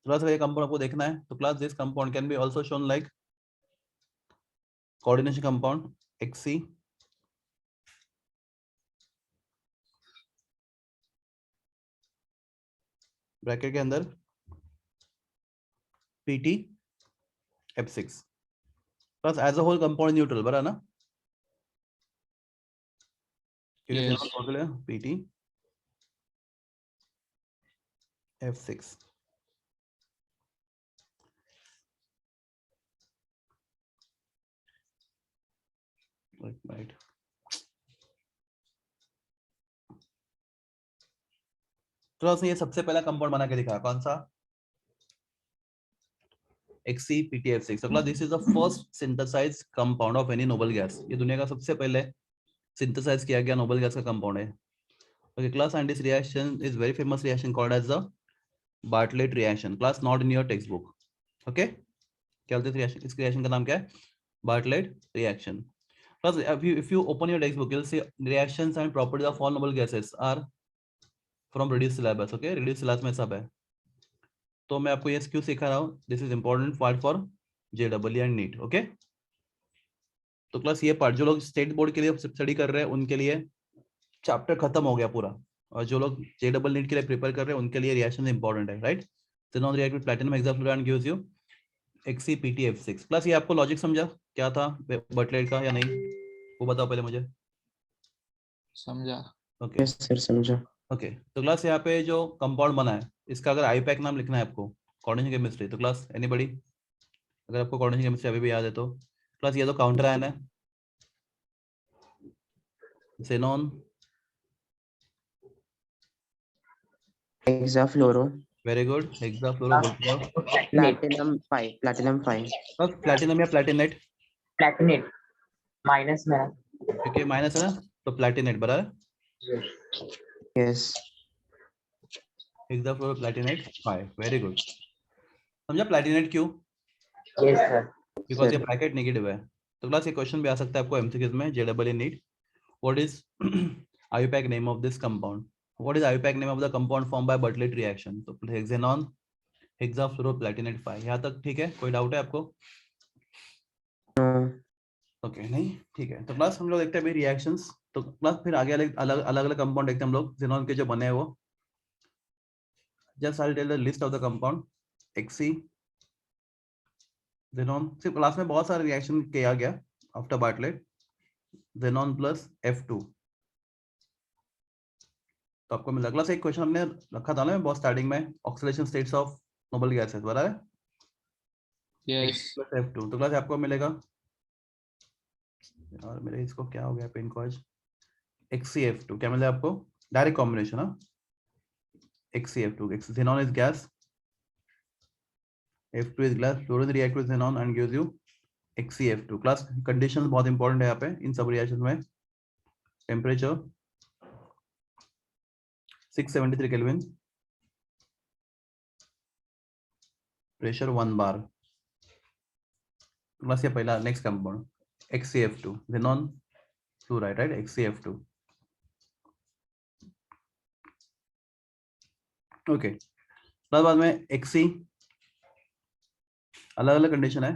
Class ये कंपाउंड आपको देखना है. तो class this compound can be also shown like coordination compound Xc bracket के अंदर PtF6 plus as a whole compound neutral, बरा ना, क्योंकि yes, PtF6. राइट. तो उसने ये सबसे पहला कंपाउंड बना के दिखाया, कौन सा, XcPtF6. So class, this is the first synthesized compound of any noble gas. ये दुनिया का सबसे पहले synthesize किया गया noble gas का compound है. Okay class, and this reaction is very famous reaction called as the Bartlett reaction. Class, not in your textbook. Okay, क्या बोलते हैं reaction, इस reaction का नाम क्या है, Bartlett reaction. Plus, if you open your textbook, you'll see reactions and properties of all noble gases are from reduced syllabus. Okay, reduced syllabus में सब है. तो मैं आपको ये क्यों सिखा रहा हूँ? This is important part for JEE and NEET. Okay. तो क्लास ये पार्ट जो लोग स्टेट बोर्ड के लिए स्टडी कर रहे हैं उनके लिए चैप्टर खत्म हो गया पूरा, और जो लोग JEE NEET के लिए प्रिपेयर कर रहे हैं उनके लिए रिएक्शन इंपॉर्टेंट है, right? Xenon react with platinum hexafluoride gives you XePtF6. Class ये आपको लॉजिक समझा क्या था बटलेट का या नहीं, वो बताओ पहले मुझे. समझा. ओके यस सर समझा. ओके, तो क्लास यहाँ पे जो कंपाउंड बना है इसका अगर आईपैक नाम लिखना है आपको, कोऑर्डिनेशन केमिस्ट्री, तो क्लास एनीबॉडी अगर आपको कोऑर्डिनेशन केमिस्ट्री अभी भी याद है तो क्लास ये तो काउंटर आयन है, xenon हेक्साफ्लोरो. वेरी गुड, हेक्साफ्लोरो बोलते हो. प्लैटिनम 5. प्लैटिनम 5. बस प्लैटिनम या प्लैटिनेट, प्लैटिनेट माइनस में. क्योंकि माइनस है ना तो प्लैटिनेट बराबर. यस. हेक्साफ्लोरो प्लैटिनेट 5, very good. समझा प्लैटिनेट क्यों? Yes sir. बिकॉज ये ब्रैकेट नेगेटिव है. तो क्लास ये क्वेश्चन भी आ सकता है आपको एमसीक्यूज में, JEE NEET. What is IUPAC name of this compound? What is IUPAC name of the compound form by Bartlett reaction? तो हेक्सेनॉन हेक्साफ्लोरोप्लैटिनेट 5. यहाँ तक ठीक है? कोई डाउट है आपको? ओके नहीं ठीक है. तो क्लास हम लोग देखते हैं अभी रिएक्शंस. तो क्लास फिर आगे अलग अलग कंपाउंड देखते हैं हम लोग xenon के जो बने हैं वो. Just I tell the list of the compound. Xe xenon, सिर्फ क्लास में बहुत सारे रिएक्शन किया गया after Bartlett. xenon plus F2, तो आपको मिला. क्लास एक क्वेश्चन हमने रखा था ना बहुत स्टार्टिंग में, oxidation states of noble gases, बराबर है? यस. प्लस F2, तो क्लास आपको मिलेगा, और मेरे इसको क्या हो गया पेन को आज, XeF2 क्या मिला आपको? Direct combination. हाँ, XeF2, xenon is gas, F2 is gas, fluorine react with xenon and gives you XeF2. Class conditions बहुत इंपॉर्टेंट है यहाँ पे इन सब रिएक्शन में. टेम्परेचर 673 केल्विन, प्रेशर 1 बार. क्लास ये पहला next compound XeF2 xenon fluoride, right? XeF2. Okay, बाद में Xe अलग अलग कंडीशन है.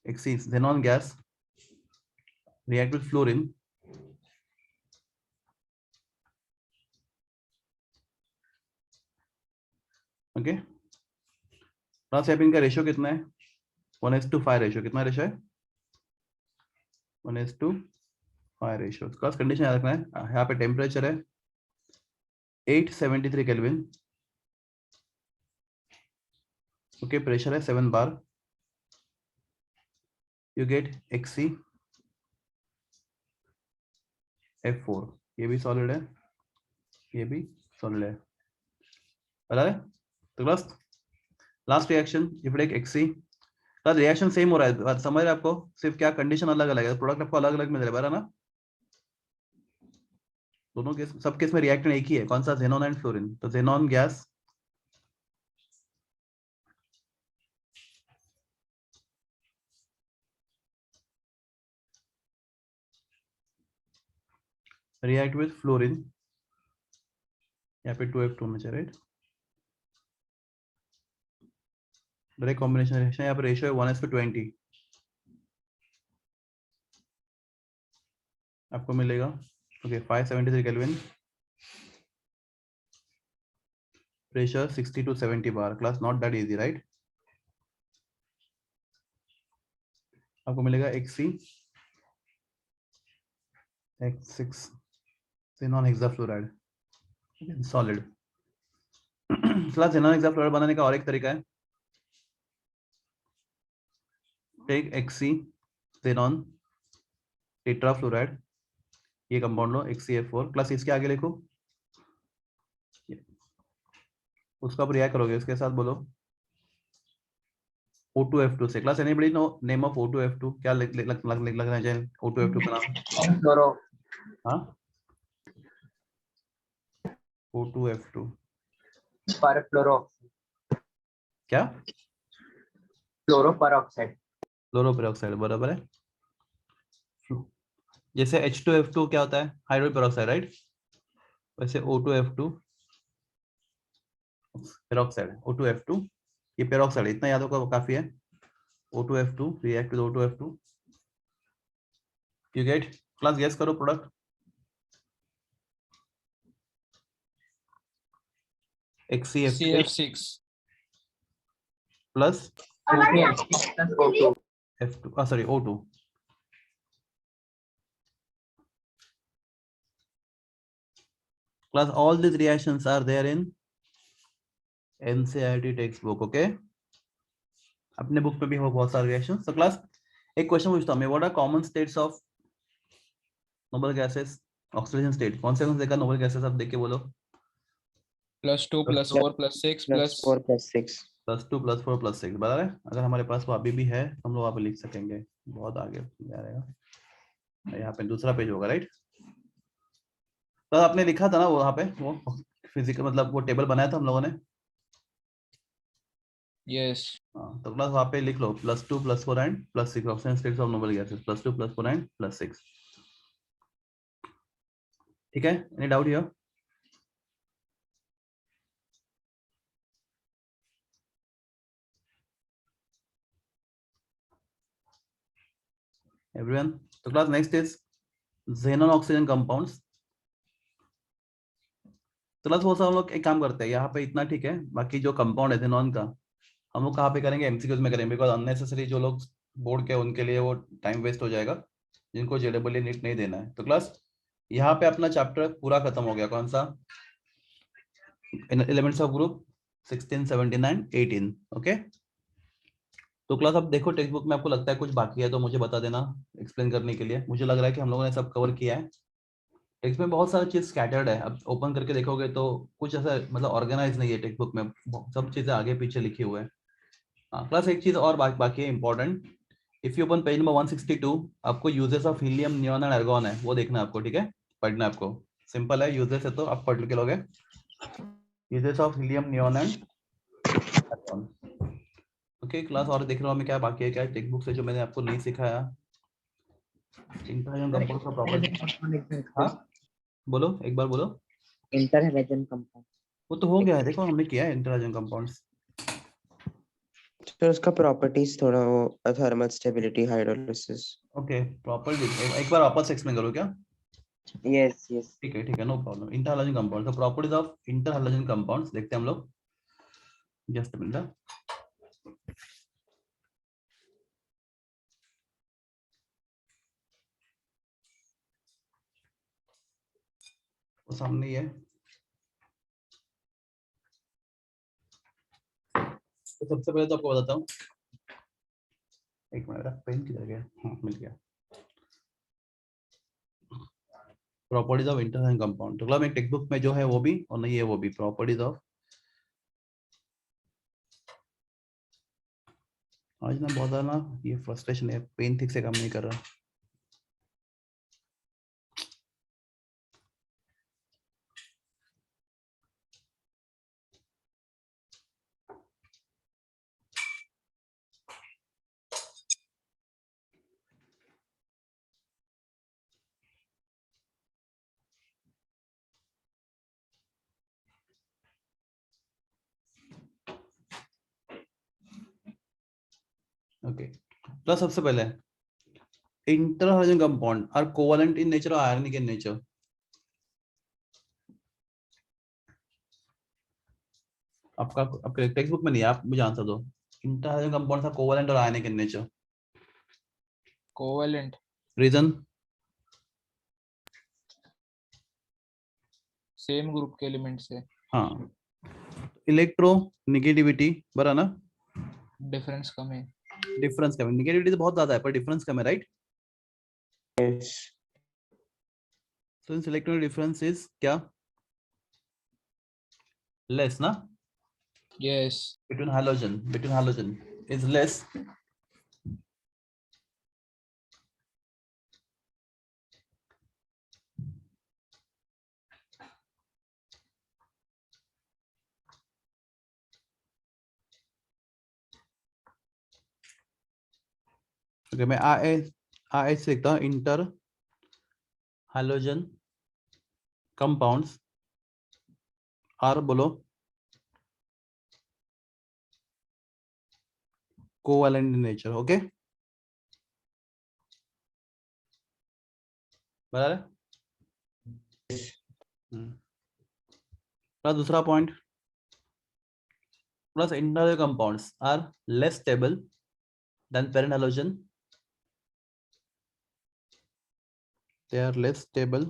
Xe xenon gas react with fluorine, okay. Class यहाँ पे इनका रेशियो कितना है? 1:5 रेशियो. कितना रेशियो है? 1:5 रेशियो. क्लास कंडीशन याद रखना है. यहाँ पे टेम्परेचर है 873 केल्विन, ओके. प्रेशर है 7 बार. You get Xe F4. ये भी सॉलिड है, ये भी सॉलिड है, बराबर है? तो class last reaction if take Xe, class reaction same हो रहा है, बात समझ रहे हैं आपको? सिर्फ क्या कंडीशन अलग अलग है, प्रोडक्ट आपको अलग अलग मिल रहा है, बराबर ना? दोनों केस, सब केस में रिएक्टेंट एक ही है. कौन सा? xenon and fluorine. तो xenon gas react with fluorine, यहाँ पे 2F2 में, राइट? Direct combination reaction. यहाँ पे रेशियो है 1:20. आपको मिलेगा okay 573 kelvin, pressure 60 to 70 bar. Class not that easy, right? आपको मिलेगा Xe X6 xenon hexafluoride, solid. Class xenon hexafluoride बनाने का और एक तरीका है. टेक Xe xenon टेट्राफ्लोराइड, ये कंपाउंड लो XeF4. क्लास इसके आगे लिखो, उसको आप रिएक्ट करोगे इसके साथ, बोलो O2F2 से. Class anybody know name of O2F2? क्या लगना चाहिए O2F2 का नाम? फ्लोरो. हाँ, O2F2 पर फ्लोरो. क्या? फ्लोरो पर ऑक्साइड. फ्लोरोपेरोक्साइड, बराबर है. जैसे H2F2 क्या होता है, हाइड्रोजन पेरोक्साइड, राइट? वैसे O2F2 पेरोक्साइड, O2F2 ये पेरोक्साइड, इतना याद होगा वो काफी है। O2F2 react with O2F2, you get? Class guess करो product. XCF6 CF6 plus plus O2. F2, sorry, O2। Class, all these reactions are there in NCERT textbook, okay? अपने book में भी हो बहुत सारे रिएक्शन। तो क्लास एक क्वेश्चन पूछता हूँ मैं, what are common states of noble gases, oxygen state? कौन से देखा नोबल गैसेस, आप देख के बोलो। +2 +4 +6 +4 +6. +2 +4 +6 बता रहे। अगर हमारे पास वो अभी भी है हम लोग वहाँ पे लिख सकेंगे, बहुत आगे जा रहेगा। यहाँ पे दूसरा पेज होगा, राइट? तो आपने लिखा था ना वो वहाँ पे, वो फिजिकल मतलब वो टेबल बनाया था हम लोगों ने। yes हाँ, तो क्लास वहाँ पे लिख लो +2 +4 and +6 oxygen states of noble gases, +2 +4 and +6। ठीक है, एनी डाउट हियर? एवरीवन? तो class next is xenon oxygen compounds. तो क्लास वो सब हम लोग एक काम करते हैं यहाँ पे, इतना ठीक है। बाकी जो कंपाउंड है xenon का हम लोग कहाँ पे करेंगे, एमसीक्यूज में करेंगे, बिकॉज अननेसेसरी जो लोग बोर्ड के उनके लिए वो टाइम वेस्ट हो जाएगा, जिनको जेडब्ल्यू नीट नहीं देना है। तो क्लास यहाँ पे अपना चैप्टर पूरा खत्म हो गया। कौन सा? Elements of group 16, 17 and 18। Okay, तो क्लास अब देखो टेक्स्ट बुक में आपको लगता है कुछ बाकी है तो मुझे बता देना एक्सप्लेन करने के लिए। मुझे लग रहा है कि हम लोगों ने सब कवर किया है। टेक्स्ट में बहुत सारा चीज स्कैटर्ड है, अब ओपन करके देखोगे तो कुछ ऐसा मतलब ऑर्गेनाइज नहीं है टेक्स्ट बुक में, सब चीजें आगे पीछे लिखी हुए हैं। हाँ क्लास एक चीज और बाकी है important, if you open page number 162 आपको uses of helium, neon and argon है, वो देखना है आपको। ठीक है, पढ़ना है आपको, सिंपल है, यूजेस है तो आप पढ़ के लोगे। Uses of helium, neon and argon. Okay class, और देख रहा हूँ मैं क्या बाकी है, क्या टेक्स्ट बुक से जो मैंने आपको नहीं सिखाया। इंटरहैलोजन कंपाउंड का प्रॉपर्टी, हाँ बोलो एक बार बोलो। Interhalogen compound. वो तो हो गया है, देखो हमने किया है इंटरहैलोजन कंपाउंड्स। तो उसका प्रॉपर्टीज थोड़ा वो thermal stability, hydrolysis. Okay property एक बार वापस एक्सप्लेन करो क्या? Yes, yes. ठीक है, नो प्रॉब्लम। इंटरहैलोजन कंपाउंड, तो प्रॉपर्टीज ऑफ इंटरहैलोजन कंपाउंड्स देखते हैं हम लोग। जस्ट मिनट, वो सामने ही है। तो सबसे पहले तो आपको बताता हूँ, एक मिनट, पेन किधर गया? हाँ मिल गया। प्रॉपर्टीज ऑफ इंटरहैलोजन कंपाउंड, तो एक टेक्स्ट बुक में जो है वो भी और नहीं है वो भी, प्रॉपर्टीज ऑफ। आज ना बहुत ज्यादा ना ये फ्रस्ट्रेशन है, पेन ठीक से काम नहीं कर रहा। ओके, तो सबसे पहले interhalogen compound are covalent in nature और आयनिक इन नेचर। आपका आपके टेक्स्ट बुक में नहीं है, आप मुझे आंसर दो। इंटरहैलोजन कंपाउंड्स आर कोवेलेंट और ionic in nature. covalent reason? Same group के एलिमेंट से हाँ, इलेक्ट्रो नेगेटिविटी बरा ना, डिफरेंस कम है डिफरेंस कम है। नेगेटिविटी तो बहुत ज्यादा है पर डिफरेंस कम है, right? Yes, so in electron difference is क्या? लेस ना, yes between halogen is less। Okay, मैं आर एच से लिखता हूँ, इंटर halogen compounds are बोलो covalent in nature. Okay, बराबर है? प्लस दूसरा point, plus internal compounds are less stable than parent halogen. They are less stable.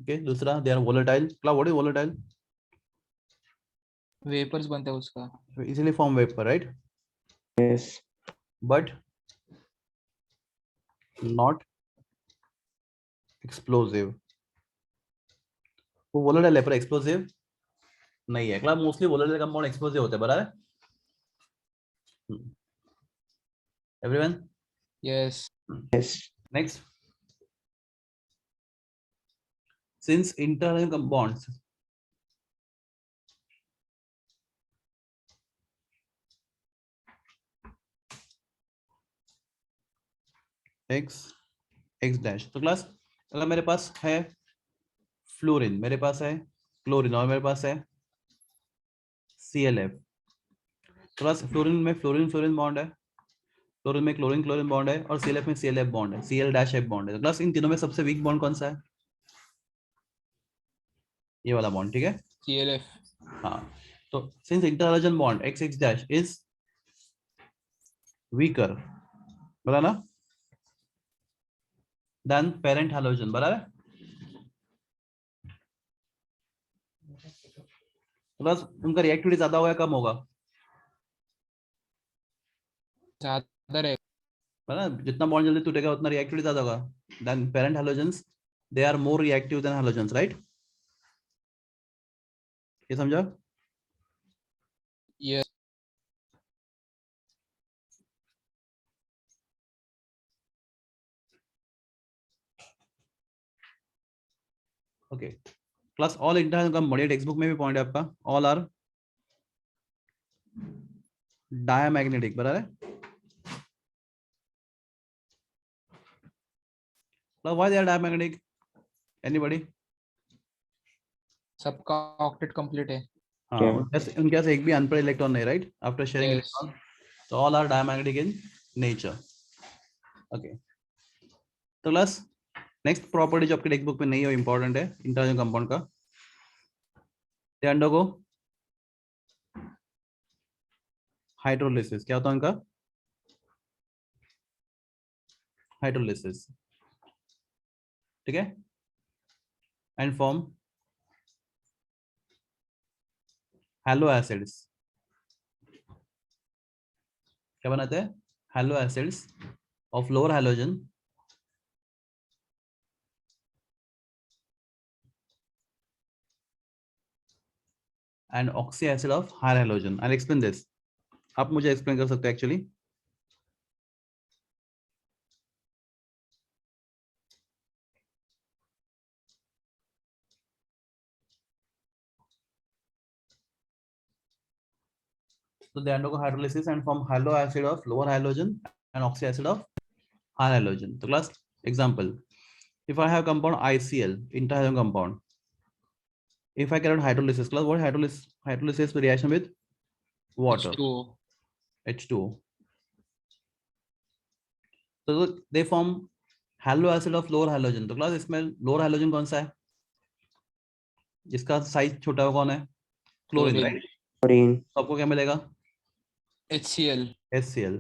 Okay, दूसरा they are volatile. Class, what is volatile? Vapours बनता है उसका. Easily form vapor, right? Yes. But not explosive. वो volatile है पर explosive नहीं है. Class mostly volatile compound explosive होते हैं, बराबर है? Everyone? Yes. Yes. Next. Since internal compounds x dash, तो क्लास अगर मेरे पास है फ्लोरीन, मेरे पास है क्लोरीन और मेरे पास है ClF, क्लास फ्लोरीन में फ्लोरीन फ्लोरीन बॉन्ड है, क्लोरीन में क्लोरीन क्लोरीन बॉन्ड है और ClF में ClF बॉन्ड है, Cl डैश F बॉन्ड है. तो क्लास इन तीनों में सबसे वीक बॉन्ड कौन सा है? ये वाला बॉन्ड, ठीक है? ClF. हाँ, तो since interhalogen bond XX dash is weaker, बोला ना, देन पेरेंट हैलोजन, बराबर है? प्लस उनका रिएक्टिविटी ज्यादा होगा कम होगा? ज्यादा रहेगा. है ना, जितना बॉन्ड जल्दी टूटेगा उतना रिएक्टिविटी ज्यादा होगा. Then parent halogens they are more reactive than halogens, right? ये समझा? Yes. Okay, plus all internal compound, text book में भी पॉइंट है आपका, ऑल आर डायमैग्नेटिक, बराबर है? Now why they are diamagnetic? Anybody? सबका ऑक्टेट कंप्लीट है. हाँ, Yeah. उनके पास एक भी अनपेड इलेक्ट्रॉन नहीं, right? After sharing Yes. Electron, so all are diamagnetic in nature. Okay. तो क्लास नेक्स्ट प्रॉपर्टी जो आपके टेक्स्ट बुक में नहीं है, इंपॉर्टेंट है इंटरनल कंपाउंड का, they undergo हाइड्रोलिसिस. क्या होता है उनका? हाइड्रोलिसिस, ठीक है? And form hello acids. क्या बनाते हैं? Hello acids of lower halogen and oxy acid of higher halogen. I explain this. आप मुझे एक्सप्लेन कर सकते हो actually? So they undergo hydrolysis and form halo acid of lower halogen and oxy acid of higher halogen. So class example, if I have compound ICl, interhalogen compound, if I carry out hydrolysis, class what hydrolysis reaction with water, H2O. H2O. So they form halo acid of lower halogen. तो class इसमें lower halogen कौन सा है? जिसका size छोटा हो कौन है? Chlorine, Chlorine. राइट? Chlorine. तो आपको क्या मिलेगा? HCl. HCl.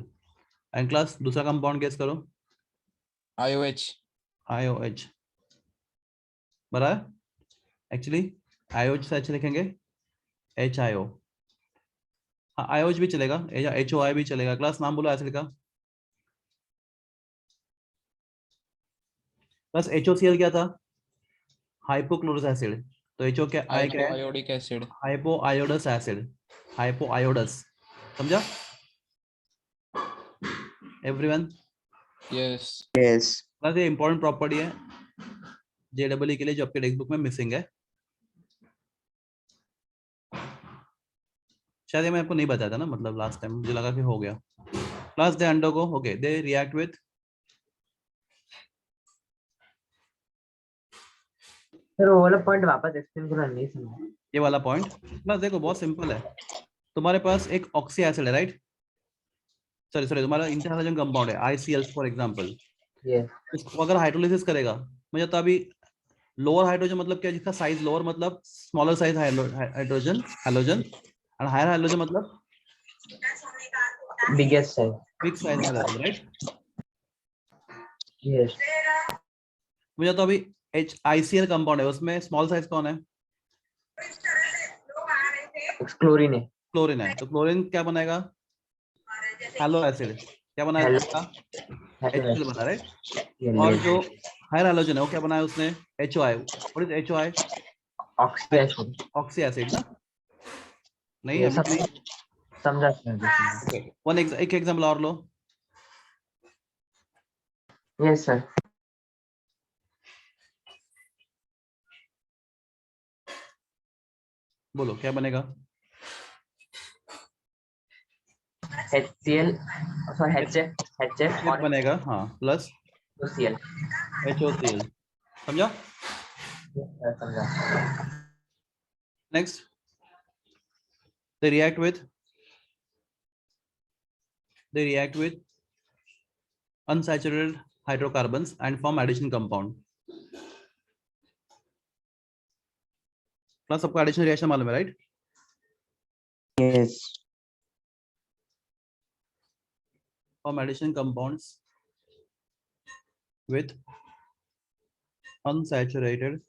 एंड क्लास दूसरा कंपाउंड गेस करो. IOH. IOH, बराबर? एक्चुअली IOH से अच्छा लिखेंगे HIO. हाँ, IOH भी चलेगा या HOI भी चलेगा. क्लास नाम बोलो एसिड का. प्लस HOCl क्या था? Hypochlorous acid. तो HO क्या I क्या है? Iodic acid. हाइपोआयोडस एसिड. हाइपोआयोडस, समझा? एवरीवन? Yes. Yes. प्लस ये इंपॉर्टेंट प्रॉपर्टी है JEE के लिए जो आपके टेक्स्ट बुक में मिसिंग है. शायद ये मैं आपको नहीं बताया था ना, मतलब लास्ट टाइम मुझे लगा कि हो गया. Plus they undergo, okay, they react with sir वो वाला पॉइंट वापस एक्सप्लेन करो, नहीं समझा। ये वाला पॉइंट बस देखो, बहुत सिंपल है। तुम्हारे पास एक ऑक्सी एसिड है, राइट? सॉरी सॉरी, तुम्हारा इंटरहाइड्रोजन कंपाउंड है ICL फॉर एग्जांपल। यस इसको अगर हाइड्रोलिसिस करेगा, मुझे तो अभी लोअर हाइड्रोजन मतलब क्या, जिसका साइज लोअर मतलब smaller size hydrogen halogen, and higher hydrogen मतलब बिगेस्ट है। Big size hydrogen, right? Yes मुझे तो अभी ICL कंपाउंड है, उसमें स्मॉल साइज कौन है? क्लोरीन है। क्लोरीन है। तो क्लोरीन क्या बनाएगा? Hello acid. क्या बनाया हेलो उसका? हेलो HCl बना, राइट? और जो हायर हाइड्रोजन है वो क्या बनाया उसने? HOI। What is HOI? Oxidation. Oxy acid ना? नहीं ये अभी सब नहीं। समझा समझा। ओके, एक एग्जांपल और लो। Yes sir. बोलो क्या बनेगा? HCl सॉरी HF और बनेगा, हाँ, प्लस Cl। HOCl। समझा? समझा। Next, they react with unsaturated hydrocarbons and form addition compound. Plus सबको एडिशन रिएक्शन मालूम है, right? Yes. Form addition compounds with unsaturated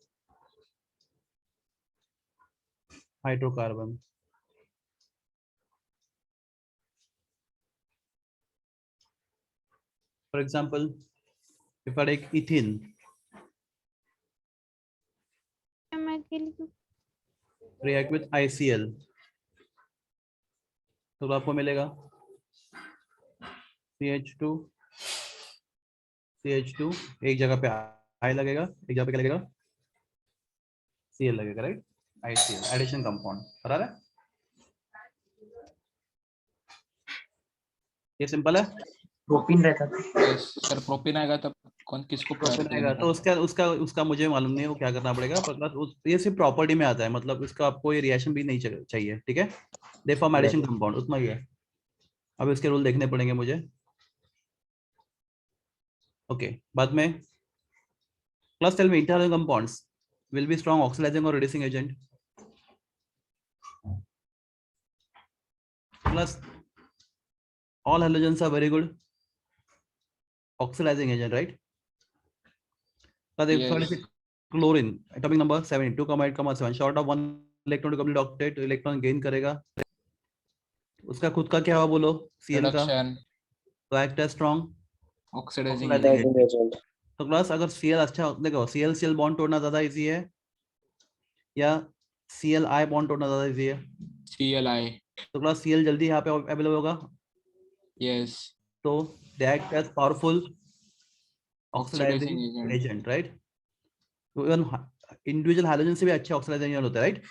hydrocarbon. For example, if I take ethene, react with ICL, तो आपको मिलेगा CH2 एक जगह पे I लगेगा, एक जगह पे क्या लगेगा? Cl लगेगा, राइट? ICL addition compound. बराबर है? ये सिंपल है। प्रोपीन रहता था। यस सर, प्रोपीन आएगा तब कौन किसको प्रोपेन प्रायोरिटी आएगा देनी तो उसका उसका उसका मुझे मालूम नहीं है वो क्या करना पड़ेगा, पर ये सिर्फ प्रॉपर्टी में आता है, मतलब इसका आपको ये रिएक्शन भी नहीं चाहिए, ठीक है? देफॉर्म एडिशन कंपाउंड उतना ही है। अब इसके रूल देखने पड़ेंगे मुझे। ओके, बाद में plus tell me internal compounds will be strong oxidizing or reducing agent. Plus all halogens are very good oxidizing agent, right? But if Yes. chlorine atomic number 72,8,7 short of 1 electron to complete octet, electron gain करेगा, उसका खुद का क्या हुआ बोलो? Cl का Reduction, तो act as strong oxidizing oxidizing agent. agent. Agent. तो प्लस अगर Cl अच्छा, देखो Cl बॉन्ड तोड़ना ज्यादा इजी है या Cl बॉन्ड तोड़ना ज्यादा इजी है? CLI. तो प्लस Cl जल्दी यहाँ पे अवेलेबल होगा, Yes. तो they act as powerful Oxidizing oxidizing agent. agent, right? तो इवन इंडिविजुअल हाइड्रोजन से भी अच्छे ऑक्सीडाइजिंग एजेंट होते हैं, right?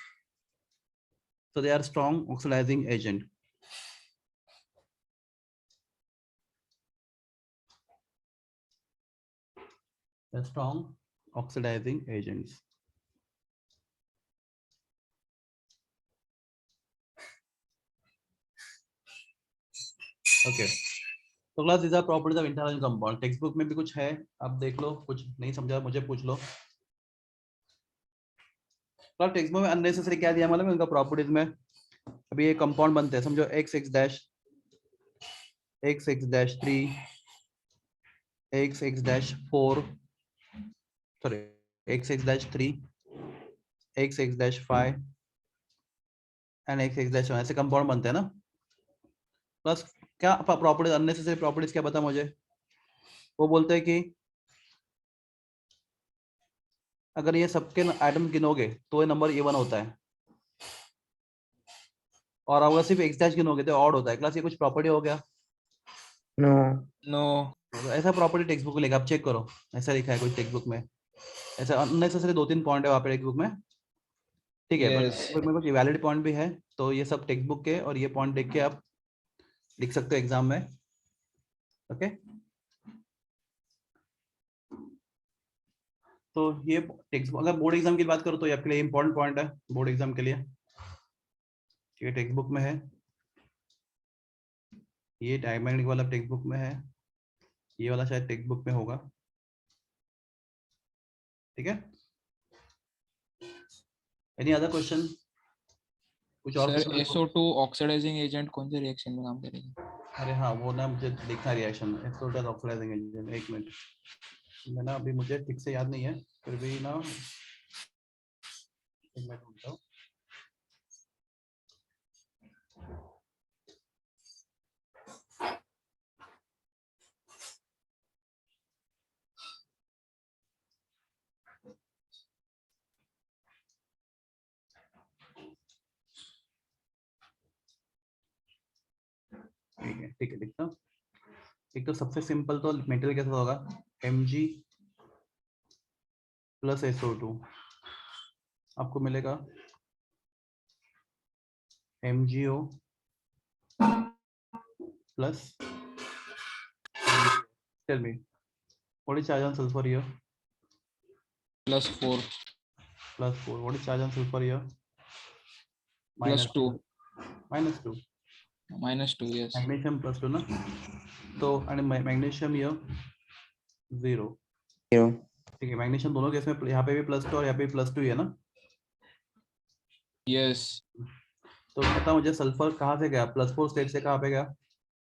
So they are strong oxidizing agent. Strong oxidizing agents. Okay, तो class these are properties of internal compound. Text book में भी कुछ है, आप देख लो, कुछ नहीं समझा मुझे पूछ लो। तो टेक्स्ट बुक में अननेसेसरी क्या दिया मालूम है उनका प्रॉपर्टीज में? अभी ये कंपाउंड बनते हैं, समझो X6 X6-3 X6-4 sorry X6-3 X6-5 and X6-1 ऐसे कंपाउंड बनते हैं ना। प्लस क्या प्रॉपर्टीज, अननेसेसरी प्रॉपर्टीज क्या बता मुझे? वो बोलते हैं कि अगर ये सबके एटम गिनोगे तो ये नंबर इवन होता है, और अगर सिर्फ X डैश गिनोगे तो ऑड होता है। क्लास ये कुछ प्रॉपर्टी हो गया? No. No. ऐसा प्रॉपर्टी टेक्स्ट बुक में लिखा, आप चेक करो, ऐसा लिखा है कुछ टेक्स्ट बुक में, ऐसा अननेसेसरी 2-3 पॉइंट है वहाँ पे टेक्स्ट बुक में, ठीक है? But Yes. टेक्स्ट बुक में कुछ वैलिड पॉइंट भी है, तो ये सब टेक्स्ट बुक के और ये पॉइंट देख के आप लिख सकते हो एग्जाम में। ओके, तो ये टेक्स्ट, अगर बोर्ड एग्जाम की बात करो तो ये आपके लिए इंपॉर्टेंट पॉइंट है बोर्ड एग्जाम के लिए। ये टेक्स्ट बुक में है, ये डायमंड वाला टेक्स्ट बुक में है, ये वाला शायद टेक्स्ट बुक में होगा, ठीक है। Any other question? कुछ और sir question? SO2 oxidising agent कौन से रिएक्शन में काम करेगा? अरे हाँ, वो ना मुझे देखना रिएक्शन, SO2 ऑक्सीडाइजिंग एजेंट। एक मिनट, मैं ना अभी मुझे ठीक से याद नहीं है, फिर भी ना एक मिनट रुक जाओ। ठीक है लिखता हूँ। एक तो सबसे सिंपल तो मेटेरियल कैसा होगा, Mg प्लस SO2 आपको मिलेगा MgO plus, tell me what is charge on sulphur here? +4 +4. What is charge on sulphur here? +2 -2. -2 yes magnesium +2 ना, तो मैग्नीशियम हियर 0, 0. ठीक है। मैग्नीशियम दोनों केस में, यहाँ पे भी +2 और यहाँ पे भी +2 ही है ना। yes तो पता मुझे सल्फर कहाँ से गया, +4 स्टेट से कहाँ पे गया?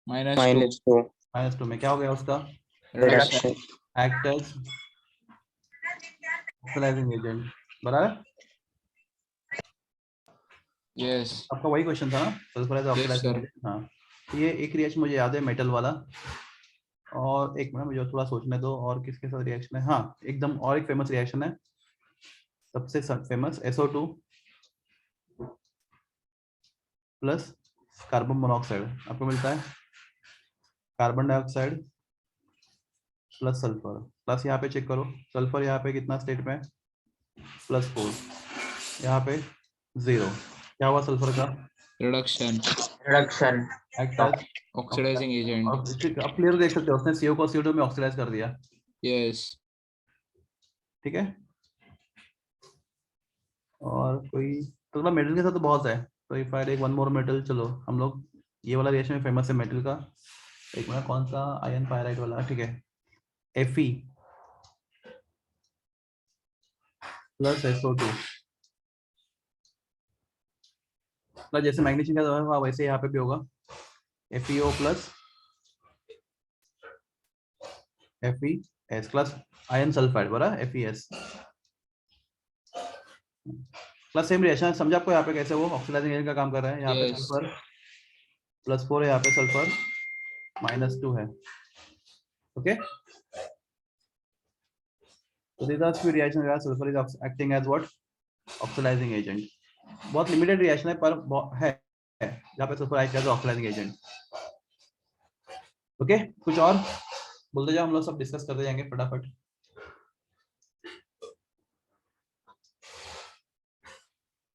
-2 -2. -2 में क्या हो गया उसका? Reduction act as oxidizing agent, बराबर। yes आपका वही क्वेश्चन था ना, sulphur as yes oxidizing sir agent. हाँ, तो ये एक रिएक्शन मुझे याद है मेटल वाला, और एक मिनट मुझे थोड़ा सोचने दो और किसके साथ रिएक्शन है। हाँ एकदम, और एक फेमस रिएक्शन है, सबसे famous, SO2 plus carbon monoxide आपको मिलता है, carbon dioxide plus sulphur, plus यहाँ पे चेक करो, सल्फर यहाँ पे कितना स्टेट में, +4, यहाँ पे 0, क्या हुआ सल्फर का? Reduction reduction act as oxidizing agent आप क्लियर देख सकते हो, उसने CO को CO2 में ऑक्सीडाइज कर दिया, yes ठीक है। और कोई तो मतलब मेटल के साथ तो बहुत है, तो if I take one more metal, चलो हम लोग ये वाला रिएक्शन फेमस है मेटल का, एक मिनट कौन सा, आयन पायराइड वाला, ठीक है। Fe प्लस SO2, मतलब जैसे मैग्नीशियम का होगा वैसे यहाँ पे भी होगा, FeO plus FeS plus ion sulphide, बराबर FeS प्लस सेम रिएक्शन समझा आपको यहाँ पे कैसे वो ऑक्सीडाइजिंग एजेंट का काम कर रहा है। यहाँ पे Yes. सल्फर +4 है, यहाँ पे सल्फर -2 है, okay. So these are few reactions where sulfur is acting as what, oxidizing agent. बहुत लिमिटेड रिएक्शन है पर है जहाँ पे sulphur act as oxidizing agent, okay. कुछ और बोलते जाओ, हम लोग सब डिस्कस करते जाएंगे फटाफट।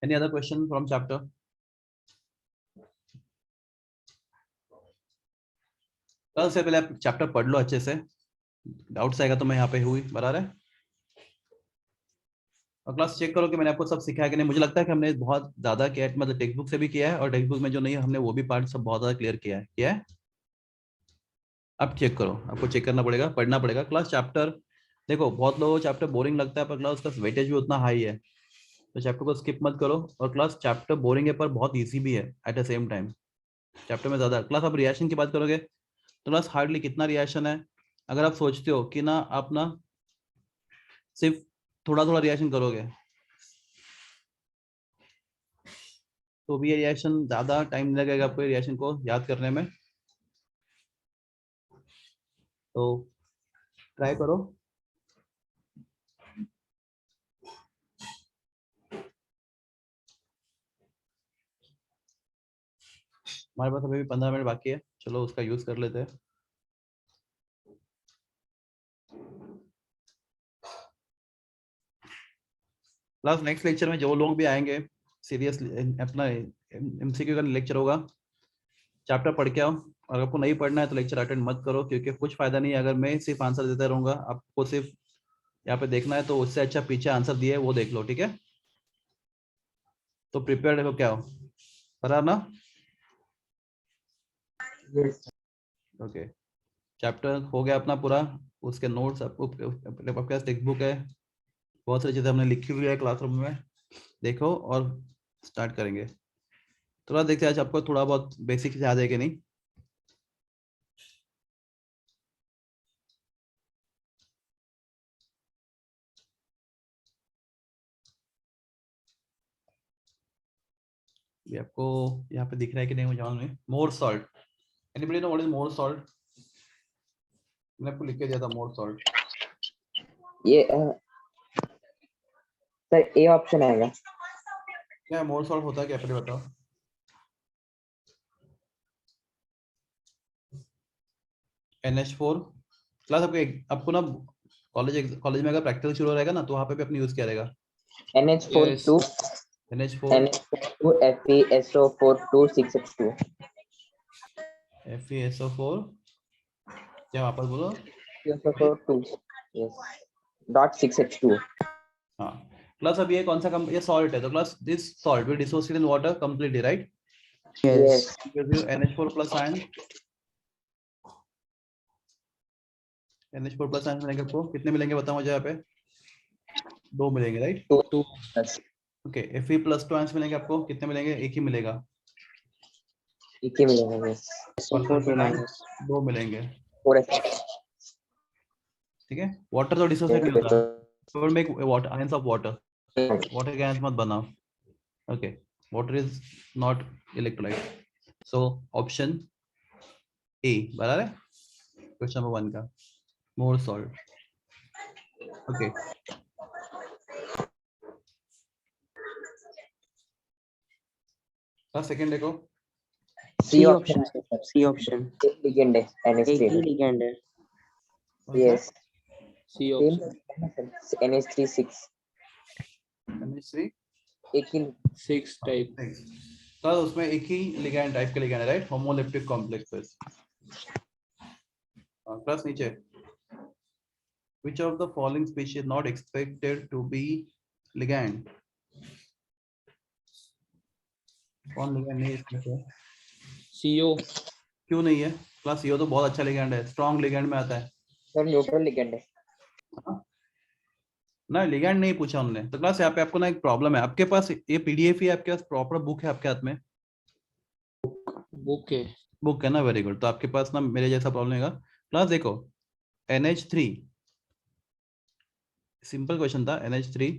Any other question from chapter? कल से पहले आप चैप्टर पढ़ लो अच्छे से, डाउट्स आएगा तो मैं यहाँ पे हुई, बराबर है। और क्लास चेक करो कि मैंने आपको सब सिखाया कि नहीं। मुझे लगता है कि हमने बहुत ज्यादा किया है, मतलब टेक्स्ट बुक से भी किया है, और टेक्स्ट बुक में जो नहीं है हमने वो भी पार्ट सब बहुत ज्यादा क्लियर किया है। अब चेक करो, आपको चेक करना पड़ेगा, पढ़ना पड़ेगा। क्लास चैप्टर देखो, बहुत लोगों को चैप्टर बोरिंग लगता है, पर क्लास उसका वेटेज भी उतना हाई है, तो चैप्टर को स्किप मत करो। और क्लास चैप्टर बोरिंग है पर बहुत इजी भी है at the same time, chapter में ज्यादा। क्लास आप रिएक्शन की बात करोगे तो क्लास हार्डली कितना रिएक्शन है, अगर आप सोचते हो कि ना आप ना सिर्फ थोड़ा थोड़ा रिएक्शन करोगे तो भी ये रिएक्शन ज्यादा टाइम लगेगा आपको रिएक्शन को याद करने में, तो ट्राई करो। हमारे पास अभी भी 15 मिनट बाकी है, चलो उसका यूज कर लेते हैं। प्लस नेक्स्ट लेक्चर में जो लोग भी आएंगे, सीरियसली अपना MCQ का लेक्चर होगा, चैप्टर पढ़ के आओ। और आपको नहीं पढ़ना है तो लेक्चर अटेंड मत करो, क्योंकि कुछ फायदा नहीं है अगर मैं सिर्फ आंसर देता रहूंगा, आपको सिर्फ यहाँ पे देखना है तो उससे अच्छा पीछे आंसर दिया है वो देख लो, ठीक है। तो प्रिपेयर देखो क्या हो, बराबर ना? Yes. ओके, चैप्टर हो गया अपना पूरा। उसके नोट्स आपको आपके पास टेक्स्ट बुक है, बहुत सारी चीजें हमने लिखी हुई है क्लासरूम में, देखो और स्टार्ट करेंगे। थोड़ा देखते हैं आज आपको थोड़ा बहुत बेसिक याद है कि नहीं। ये आपको यहाँ पे दिख रहा है कि नहीं मुझे मालूम नहीं। Mohr salt, anybody know what is Mohr salt? मैंने आपको लिख के दिया था मोर सॉल्ट। ये सर ए ऑप्शन आएगा। क्या मोर सॉल्ट होता है क्या, पहले बताओ। NH4 क्लास आपको ना कॉलेज में अगर प्रैक्टिकल शुरू हो रहेगा ना तो वहाँ पे भी अपने यूज किया रहेगा। NH4 Yes. 2 NH4 NH4 FeSO4 2 6H2 FeSO4 क्या वापस बोलो। FeSO4 2 yes dot 6H2 हाँ क्लास, अब ये कौन सा ये सॉल्ट है तो class this salt will dissociate in water completely, right? yes gives you NH4 plus ion। NH4 plus ion मिलेंगे आपको, कितने मिलेंगे बताओ मुझे यहाँ पे? 2 मिलेंगे, right? 2 plus okay, Fe plus 2 ions मिलेंगे आपको, कितने मिलेंगे? एक ही मिलेगा। एक ही मिलेगा yes और सल्फेट आयन 2 मिलेंगे, 4H ठीक है। वाटर तो डिसोसिएट नहीं होता, don't make water ions of water, water के आयंस मत बनाओ। Okay, water is not electrolyte, so option A बराबर है क्वेश्चन नंबर 1 का, मोर सॉल्ट। ओके, सेकंड देखो। C option C option ligand है एक ही NH3 ligand है। कौन सा? yes C same option. NH3 6 NH3 एक ही 6 type. तो उसमें एक ही लिगैंड टाइप के लिगैंड है, राइट? Homoleptic complexes. प्लस नीचे, which of the following species not expected to be ligand? कौन लिगैंड नहीं है इसमें से? CO. क्यों नहीं है क्लास? ये तो बहुत अच्छा लिगैंड है, स्ट्रॉन्ग लिगैंड में आता है। सर न्यूट्रल लिगेंड है ना लिगैंड नहीं पूछा हमने तो क्लास, यहाँ पे आपको ना एक प्रॉब्लम है। आपके पास ये PDF ही है, आपके पास प्रॉपर बुक है आपके हाथ में? Book है. बुक है ना, वेरी गुड। तो आपके पास ना मेरे जैसा प्रॉब्लम होगा। क्लास देखो, NH3 सिंपल क्वेश्चन था। NH3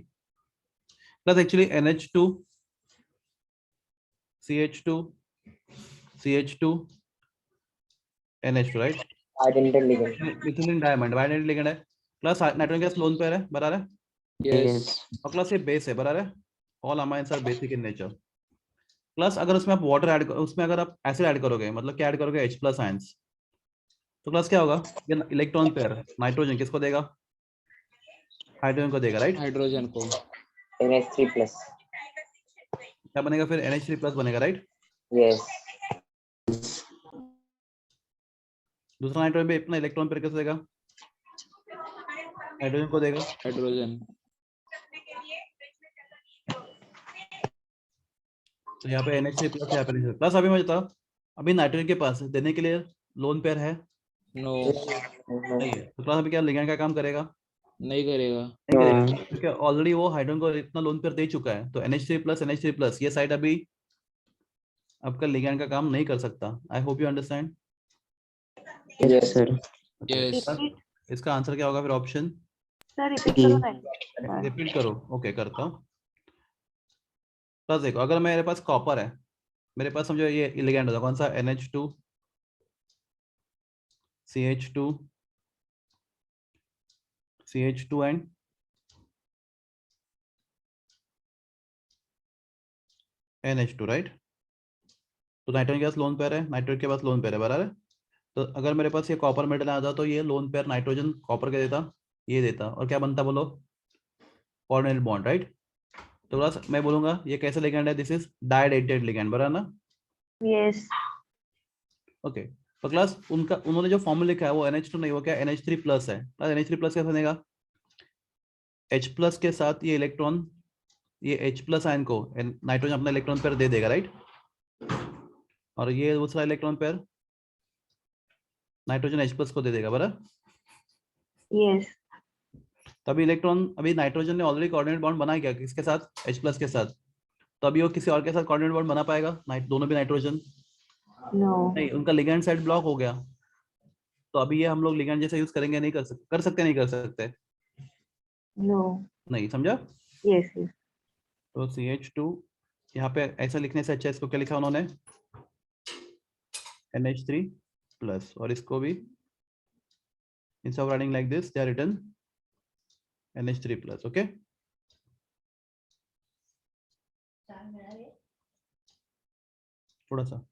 plus actually NH2 CH2 CH2 NH2, right? Identical ligand methylene diamine bidentate ligand है। Plus nitrogen has lone pair है, बराबर है? Yes. और प्लस ये बेस है, बराबर है? All amines are basic in nature. Plus अगर उसमें आप वाटर ऐड, उसमें अगर आप एसिड ऐड करोगे, मतलब क्या ऐड करोगे? H प्लस आयंस, तो प्लस क्या होगा? ये इलेक्ट्रॉन पेयर नाइट्रोजन किसको देगा? हाइड्रोजन को देगा, राइट? Hydrogen को. NH3 प्लस क्या बनेगा फिर? NH3 प्लस बनेगा, राइट? यस दूसरा नाइट्रोजन भी अपना इलेक्ट्रॉन पेयर किसको देगा? हाइड्रोजन को देगा। Hydrogen. तो यहाँ पे NH3 प्लस, यहाँ पे प्लस। अभी मुझे बताओ, अभी नाइट्रोजन के पास देने के लिए लोन पेयर है? No. नहीं है। तो प्लस अभी क्या लिगैंड का काम करेगा? नहीं करेगा. नहीं करेगा, क्योंकि ऑलरेडी वो हाइड्रोजन को इतना लोन पेयर दे चुका है। तो NH3 प्लस ये साइड अभी आपका लिगैंड का काम नहीं कर सकता। I hope you understand. Yes sir। Yes. इसका आंसर क्या होगा फिर? ऑप्शन सर रिपीट करो ना। रिपीट करो। ओके, करता हूँ। प्लस देखो, अगर मेरे पास कॉपर है, मेरे पास समझो ये लिगैंड होता कौन सा? NH2 CH2 CH2 and NH2, right? तो नाइट्रोजन के पास लोन पेयर है, नाइट्रोजन के पास लोन पेयर है, बराबर है? तो अगर मेरे पास ये कॉपर मेटल आता तो ये लोन पेयर नाइट्रोजन कॉपर के देता, ये देता, और क्या बनता बोलो? Coordinate bond, right? तो बस मैं बोलूंगा ये कैसे लिगैंड है? दिस इज डाइडेटेड लिगैंड, बराबर ना? यस ओके, तो क्लास उन्होंने जो फॉर्मूला लिखा है वो NH2 नहीं, वो क्या NH3 प्लस है। NH3 प्लस कैसे बनेगा? H+ के साथ ये इलेक्ट्रॉन, ये H+ आयन को नाइट्रोजन अपना इलेक्ट्रॉन पेयर दे देगा, राइट? और ये दूसरा इलेक्ट्रॉन पेयर नाइट्रोजन H+ को दे देगा, बराबर? Yes. तभी इलेक्ट्रॉन, अभी नाइट्रोजन ने ऑलरेडी कोऑर्डिनेट बॉन्ड बनाया क्या किसके साथ? H+ के साथ। तो अभी वो किसी और के साथ कोऑर्डिनेट बॉन्ड बना पाएगा? दोनों भी नाइट्रोजन No. नहीं, उनका लिगैंड साइड ब्लॉक हो गया। तो अभी ये हम लोग लिगैंड जैसे यूज करेंगे, नहीं कर सकते नहीं कर सकते? No. नहीं, समझा? Yes. Yes. तो CH2 यहाँ पे ऐसा लिखने से अच्छा इसको क्या लिखा उन्होंने? NH3+, और इसको भी instead of writing like this they are written NH3+, okay? थोड़ा सा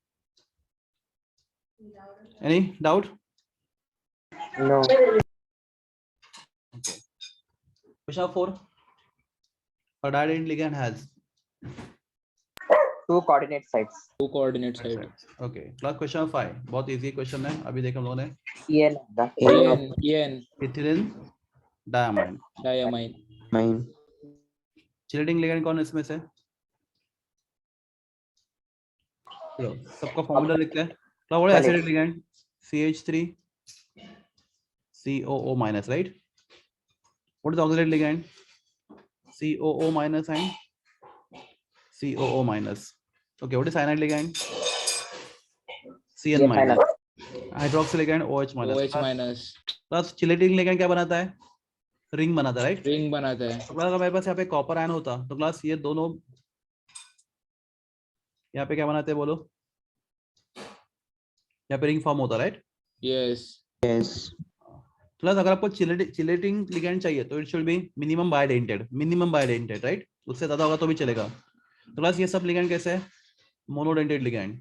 any doubt? No. Question 4, a diidine ligand has 2 coordinate sites. 2 coordinate side. okay. Class question 5 बहुत easy question है, अभी देखा हम लोगों ने। EN होगा। EN ethylene diamine। diamine. Mine. Chelating ligand कौन है इसमें से? चलो सबका फॉर्मूला लिखते हैं। तो what is acidic ligand? CH3 COO minus, right? What is auxiliary ligand? COO minus and COO minus. Okay, what is cyanide ligand? CN minus. Hydroxy ligand OH minus. OH minus. Plus chelating ligand क्या बनाता है? Ring बनाता है, right? Ring बनाता है। तो अगर मेरे पास यहाँ पे कॉपर आयन होता तो क्लास ये दोनों यहाँ पे क्या बनाते हैं बोलो? यहाँ पे रिंग फॉर्म होता, राइट? Yes. Yes. प्लस अगर आपको चिलेटिंग लिगैंड चाहिए तो it should be minimum bidentate, right? उससे ज्यादा होगा तो भी चलेगा। तो प्लस ये सब लिगैंड कैसे है? Monodentate ligand.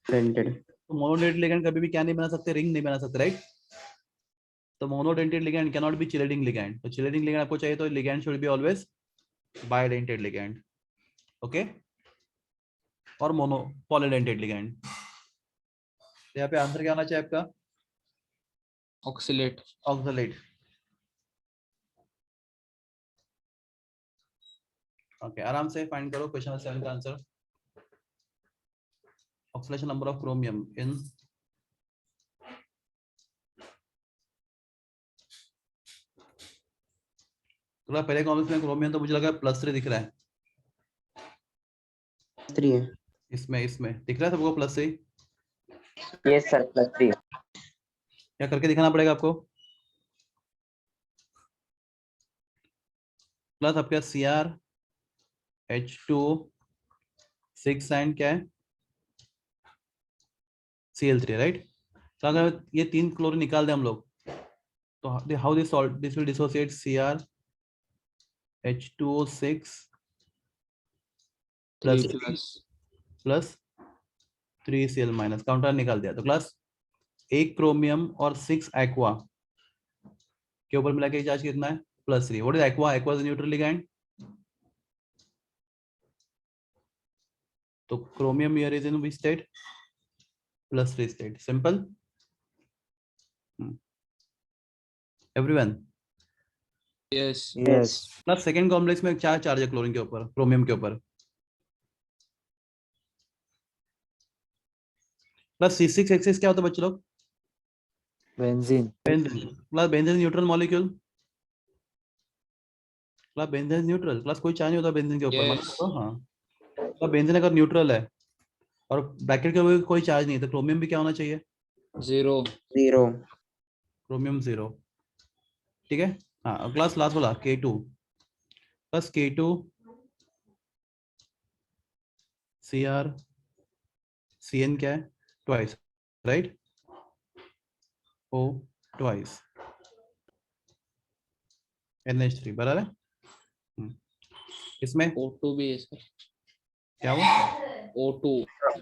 Dented. तो मोनोडेंटेड लिगैंड कभी भी क्या नहीं बना सकते? रिंग नहीं बना सकते, राइट? तो monodentate ligand can not be chelating ligand. तो चिलेटिंग लिगैंड आपको चाहिए तो ligand should be always bidentate ligand, okay? और मोनो पॉलीडेंटेड लिगैंड। यहाँ पे आंसर क्या आना चाहिए आपका? Oxalate. ऑक्सलेट। ओके, आराम से फाइंड करो क्वेश्चन 7 का answer. Oxidation number of chromium इन थोड़ा पहले कॉम्प्लेक्स में क्रोमियम तो मुझे लगा +3 दिख रहा है। 3 है। इसमें दिख रहा है सबको +3? Yes sir, +3. क्या करके दिखाना पड़ेगा आपको? प्लस आपका Cr H2 6 एंड क्या है? Cl3, right? तो अगर ये 3 क्लोरीन निकाल दें हम लोग तो how this salt this will dissociate Cr H2O6 3 plus plus. 3Cl minus, counter निकाल दिया। तो क्लास 1 क्रोमियम और 6 एक्वा के ऊपर मिला के चार्ज कितना है? +3। What is aqua? Aqua is neutral ligand. तो chromium here is in which state? +3 state. Simple. Everyone? Yes. Yes. Plus second complex में क्या चार्ज है क्लोरीन के ऊपर, क्रोमियम के ऊपर? प्लस C6 एक्सिस क्या होता है बच्चों लोग? Benzene. Benzene. Plus benzene neutral molecule. Plus benzene neutral, plus कोई चार्ज नहीं होता बेंजीन के ऊपर, Yes. मतलब तो हाँ। तो बेंजीन अगर न्यूट्रल है और ब्रैकेट के ऊपर कोई चार्ज नहीं है तो क्रोमियम भी क्या होना चाहिए? 0. 0. क्रोमियम 0, ठीक है? हाँ, क्लास लास्ट वाला K2 plus K2 Cr Cn क्या है? Twice, right? O twice NH3, बराबर है? इसमें O2 भी है सर। क्या हुआ? O2.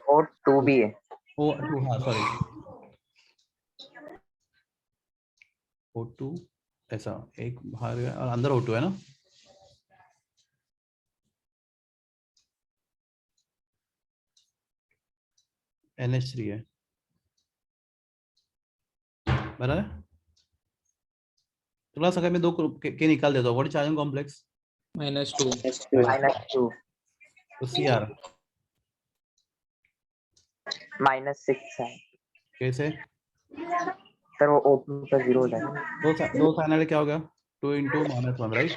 और 2 भी है। O2, हाँ सॉरी, O2 ऐसा एक बाहर है और अंदर O2 है ना? NH3 है, बराबर है? तो क्लास अगर मैं दो के निकाल देता हूँ, व्हाट इज चार्ज कॉम्प्लेक्स? -2 -2 तो CR -6 है कैसे? सर, वो O2 का 0 हो जाएगा। दो साइनाइड क्या होगा? 2 into -1 राइट?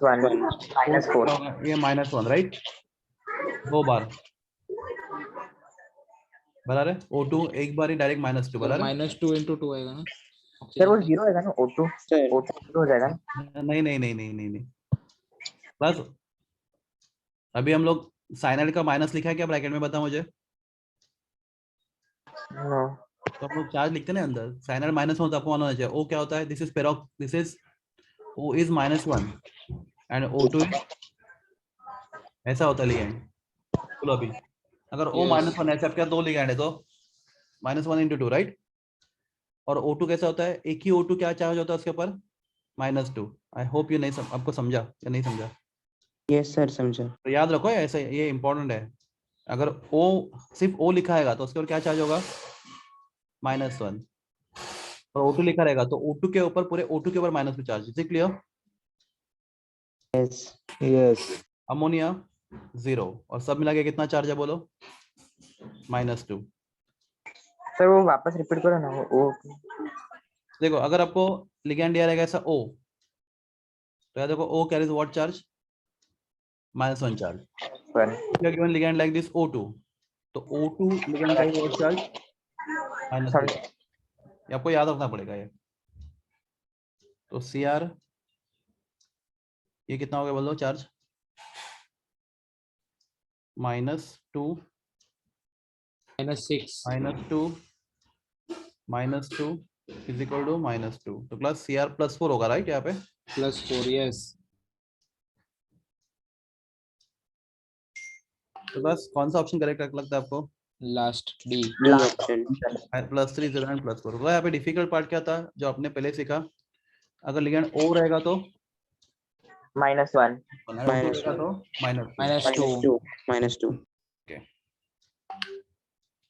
-1 -4 ये -1 राइट, दो बार बराबर है। O2 एक बार ही डायरेक्ट -2 बराबर है। -2 × 2 आएगा ना सर, वो ऑक्सीजन का। 0 आएगा ना, O2 सर O2 0 हो जाएगा ना। नहीं नहीं नहीं नहीं नहीं नहीं बस अभी हम लोग साइनाइड का माइनस लिखा है क्या ब्रैकेट में, बता मुझे। नो तो हम लोग चार्ज लिखते हैं ना अंदर, साइनाइड -1 होता है, आपको मालूम होना चाहिए। O क्या होता है? This is peroxo, this is O is -1 and O2 is ऐसा होता है लिगैंड। बोलो अभी, अगर O Yes. -1 ऐसा आपके दो लिगैंड है तो -1 × 2 राइट। और O2 कैसा होता है? एक ही O2 क्या चार्ज होता है उसके ऊपर? -2। आई होप ये नहीं आपको समझा या नहीं समझा। यस सर समझा। तो याद रखो ऐसे, ये इंपॉर्टेंट है। अगर O सिर्फ O लिखा रहेगा तो उसके ऊपर क्या चार्ज होगा? -1। और O2 लिखा रहेगा तो O2 के ऊपर पूरे O2 के ऊपर -2 charge. Is it clear? Yes Yes. Ammonia 0 और सब मिला के कितना चार्ज है बोलो? -2। सर, वो वापस रिपीट करो ना, वो देखो अगर आपको लिगैंड दिया रहेगा ऐसा O, तो याद देखो O carries what charge? -1 charge. Given ligand like this O2, तो O2 ligand carries what charge? -2। ये आपको याद रखना पड़ेगा ये। तो CR ये कितना हो गया बोलो चार्ज? -2 -6 -2 is equal to -2। तो प्लस CR +4 होगा राइट यहाँ पे। +4 यस। तो बस कौन सा ऑप्शन करेक्ट लगता है आपको? Last D. D option. +3 0 and +4। तो यहाँ पे डिफिकल्ट पार्ट क्या था जो आपने पहले सीखा? अगर लिगैंड O रहेगा तो -1 O2 रहेगा तो -2। -2 -2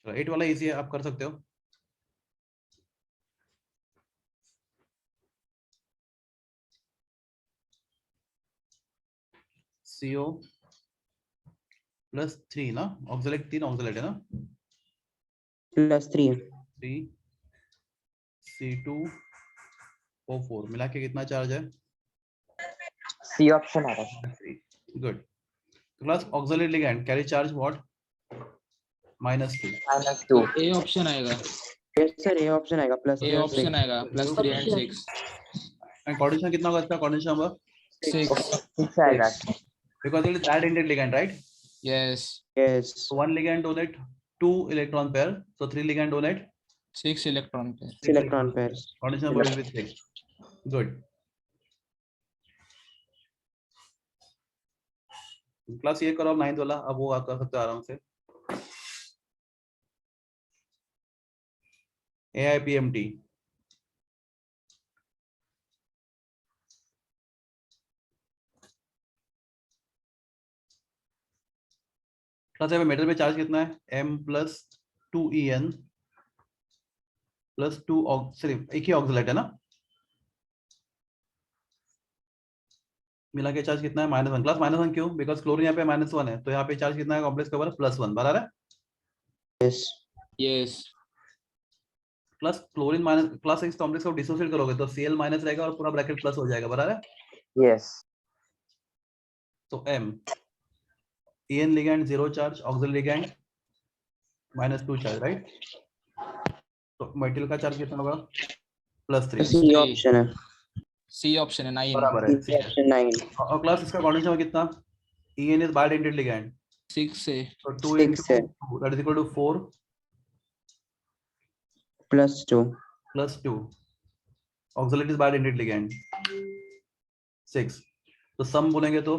चलो 8 वाला इजी है, आप कर सकते हो। CO +3 ना, ऑक्सलेट 3 ऑक्सलेट है ना, +3 3 C2O4 मिला के कितना चार्ज है? सी ऑप्शन आ रहा है। Good. Plus oxalate ligand carry charge what? -2। -2 A option आएगा। यस सर ए ऑप्शन आएगा ए ऑप्शन आएगा +3 एंड 6 एंड कोऑर्डिनेशन कितना होगा इसका? कोऑर्डिनेशन नंबर 6 6 आएगा। because it is that ended ligand right? Yes. Yes So one ligand donate 2 electron pair, so 3 ligand donate 6 electron पे। 6 electron pairs. coordination number is with 6। good। Class ये करो 9th वाला, अब वो आप कर सकते हो आराम से। AIPMT क्लास यहाँ पे मेटल पे चार्ज कितना है? M+2En +2 सिर्फ एक ही ऑक्सलेट है ना, मिला के चार्ज कितना है? -1। क्लास -1 क्यों? बिकॉज क्लोरीन यहाँ पे -1 है, तो यहाँ पे चार्ज कितना है कॉम्प्लेक्स के ऊपर? +1 बराबर है। Yes yes. Plus chlorine minus class इस कॉम्प्लेक्स को डिसोसिएट करोगे तो Cl माइनस रहेगा और पूरा ब्रैकेट प्लस हो जाएगा बराबर है। यस तो M En ligand 0 charge, auxiliary ligand -2 charge right. तो मेटल का चार्ज कितना होगा? +3 सी ऑप्शन है। सी ऑप्शन है 9 बराबर है। सी ऑप्शन 9 और क्लास इसका कोऑर्डिनेशन में कितना? En इज बाइडेंटेड लिगैंड, 6 से तो 2 6 into है 2 that is equal to 4 +2 +2 auxiliary is bidentate ligand 6, तो सम बोलेंगे तो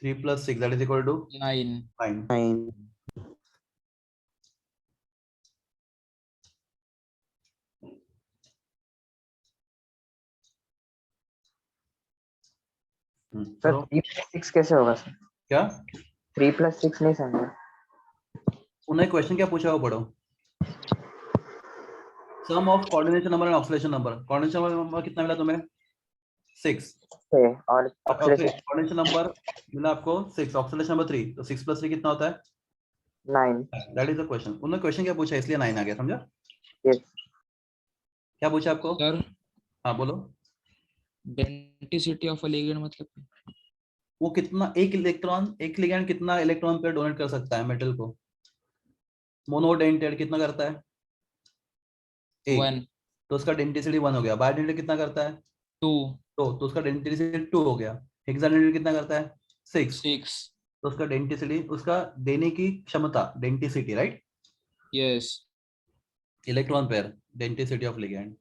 3 + 6 that is equal to 9 9। 9 sir, चलो 3 + 6 कैसे होगा सर? क्या 3 + 6 नहीं समझा। उन्हें क्वेश्चन क्या पूछा वो पढ़ो। Sum of coordination number and oxidation number. Coordination number कितना मिला तुम्हें? 6 और ऑक्सीडेशन ऑक्सीडेशन नंबर मिला आपको 6, ऑक्सीडेशन नंबर 3, तो 6 + 3 कितना होता है? 9. That is the question. उन्होंने क्वेश्चन क्या पूछा इसलिए 9 आ गया, समझा? Yes. क्या पूछा आपको? सर हाँ बोलो। डेंसिटी ऑफ अ लिगेंड मतलब वो कितना एक लिगैंड कितना इलेक्ट्रॉन पेयर डोनेट कर सकता है मेटल को? मोनोडेंटेड कितना करता है? 1, 1 तो उसका डेंसिटी 1 हो गया। बायडेंटेड कितना करता है? 2 तो उसका डेंसिटी 2 हो गया। हेक्साडेंटेड कितना करता है? 6, 6 तो उसका डेंसिटी, उसका देने की क्षमता, density, right? Yes electron pair, density of ligand,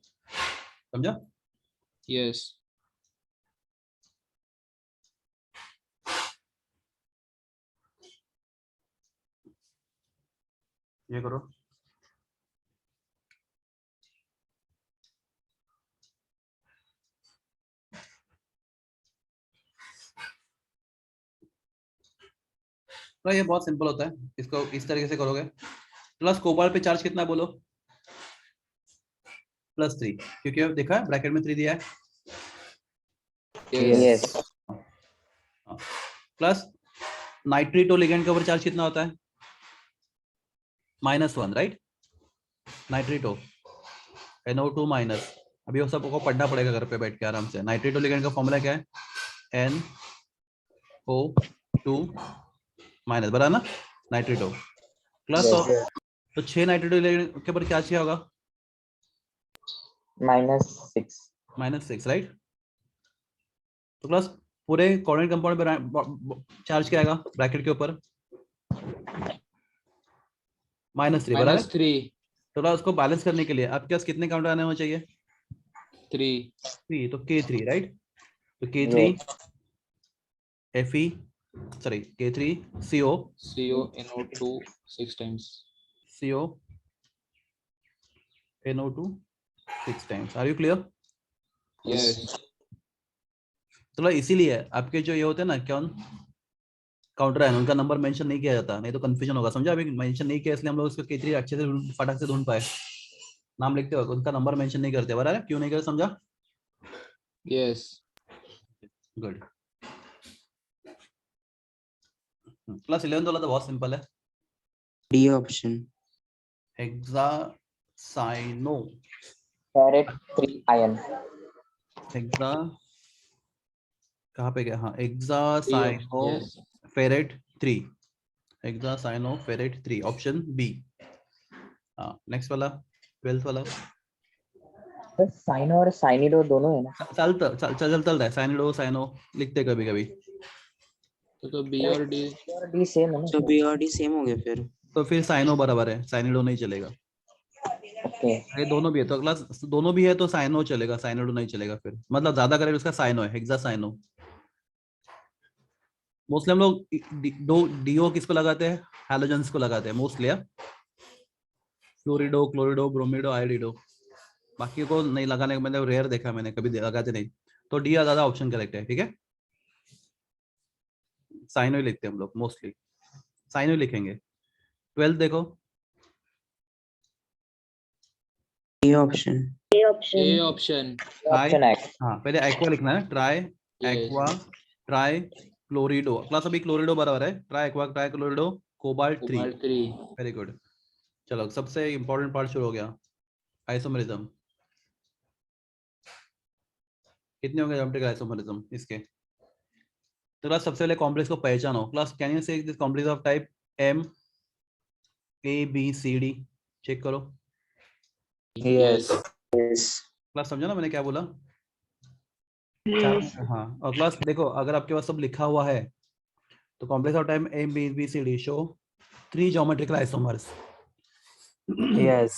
समझा? यस ये करो। तो ये बहुत सिंपल होता है, इसको इस तरीके से करोगे। प्लस कोबाल्ट पे चार्ज कितना है बोलो? +3, क्योंकि अब देखा ब्रैकेट में 3 दिया है। Yes. प्लस नाइट्रेटो लिगेंड के ऊपर चार्ज कितना होता है? -1, राइट? नाइट्रेटो NO2 minus. अभी वो सबको पढ़ना पड़ेगा घर पे बैठ के आराम से। नाइट्रेटो लिगेंड का फॉर्मूला क्या है? NO2 माइनस, बराबर ना? नाइट्रेटो प्लस, तो 6 नाइट्रेटो लिगेंड के ऊपर क्या चाहिए होगा? -6. -6, राइट? तो प्लस पूरे कोऑर्डिनेट कंपाउंड पे चार्ज क्या आएगा ब्रैकेट के ऊपर? -3, बराबर? -3 तो प्लस उसको बैलेंस करने के लिए आपके पास कितने काउंटर आने होने चाहिए? 3 3, तो K3, राइट? तो K3 Fe, sorry K3 CO CONO2 6 times CO NO2 6 times। Are you clear? Yes तो इसीलिए आपके जो ये होते हैं ना कौन काउंटर है, उनका नंबर मेंशन नहीं किया जाता, नहीं तो कंफ्यूजन होगा, समझा? अभी मेंशन नहीं किया इसलिए हम लोग इसको K3 अच्छे से फटाक से ढूंढ पाए। नाम लिखते वक्त उनका नंबर मेंशन नहीं करते, बराबर? क्यों नहीं करते, समझा? Yes good. क्लास 11 वाला तो बहुत सिंपल है। D option. Hexacyano, Ferret 3 ion. Hexa कहाँ पे गया? हाँ, hexacyano yes ferrate 3, hexacyano ferrate 3, option B. हाँ, नेक्स्ट वाला 12th वाला सर साइनो और साइनिडो दोनों है ना? चलता है। साइनिडो साइनो लिखते कभी कभी, तो B और D और डी सेम है ना? So B और D same हो गया फिर. तो फिर साइनो बराबर है, साइनिडो नहीं चलेगा। ओके. ये दोनों भी है तो क्लास दोनों भी है तो साइनो चलेगा, साइनिडो नहीं चलेगा। फिर मतलब ज्यादा करेक्ट उसका साइनो है, हेक्सासाइनो। मोस्टली हम लोग डीओ किसको लगाते हैं? हैलोजेंस को लगाते हैं मोस्टली, फ्लोरिडो, क्लोरिडो, ब्रोमिडो, आयोडिडो। बाकी को नहीं लगाने का मतलब रेयर देखा मैंने, कभी लगाते नहीं। तो डी ज्यादा ऑप्शन करेक्ट है, ठीक है? साइनो ही लिखते हैं हम लोग मोस्टली, साइनो ही लिखेंगे। 12 देखो, A option. A option tri, option है. हाँ पहले एक्वा लिखना है, triaqua trichlorido. Plus अभी क्लोरिडो बराबर है triaqua trichlorido cobalt 3। Cobalt 3 very good. चलो सबसे इंपॉर्टेंट पार्ट शुरू हो गया, आइसोमरिज्म। कितने होंगे ज्योमेट्रिकल आइसोमरिज्म इसके? तो क्लास सबसे पहले कॉम्प्लेक्स को पहचानो। Class can you say this complex of type M A B C D, check करो। यस क्लास समझा ना मैंने क्या बोला? Yes. हाँ, और क्लास देखो अगर आपके पास सब लिखा हुआ है तो complex of type A B C D show 3 geometrical isomers. Yes.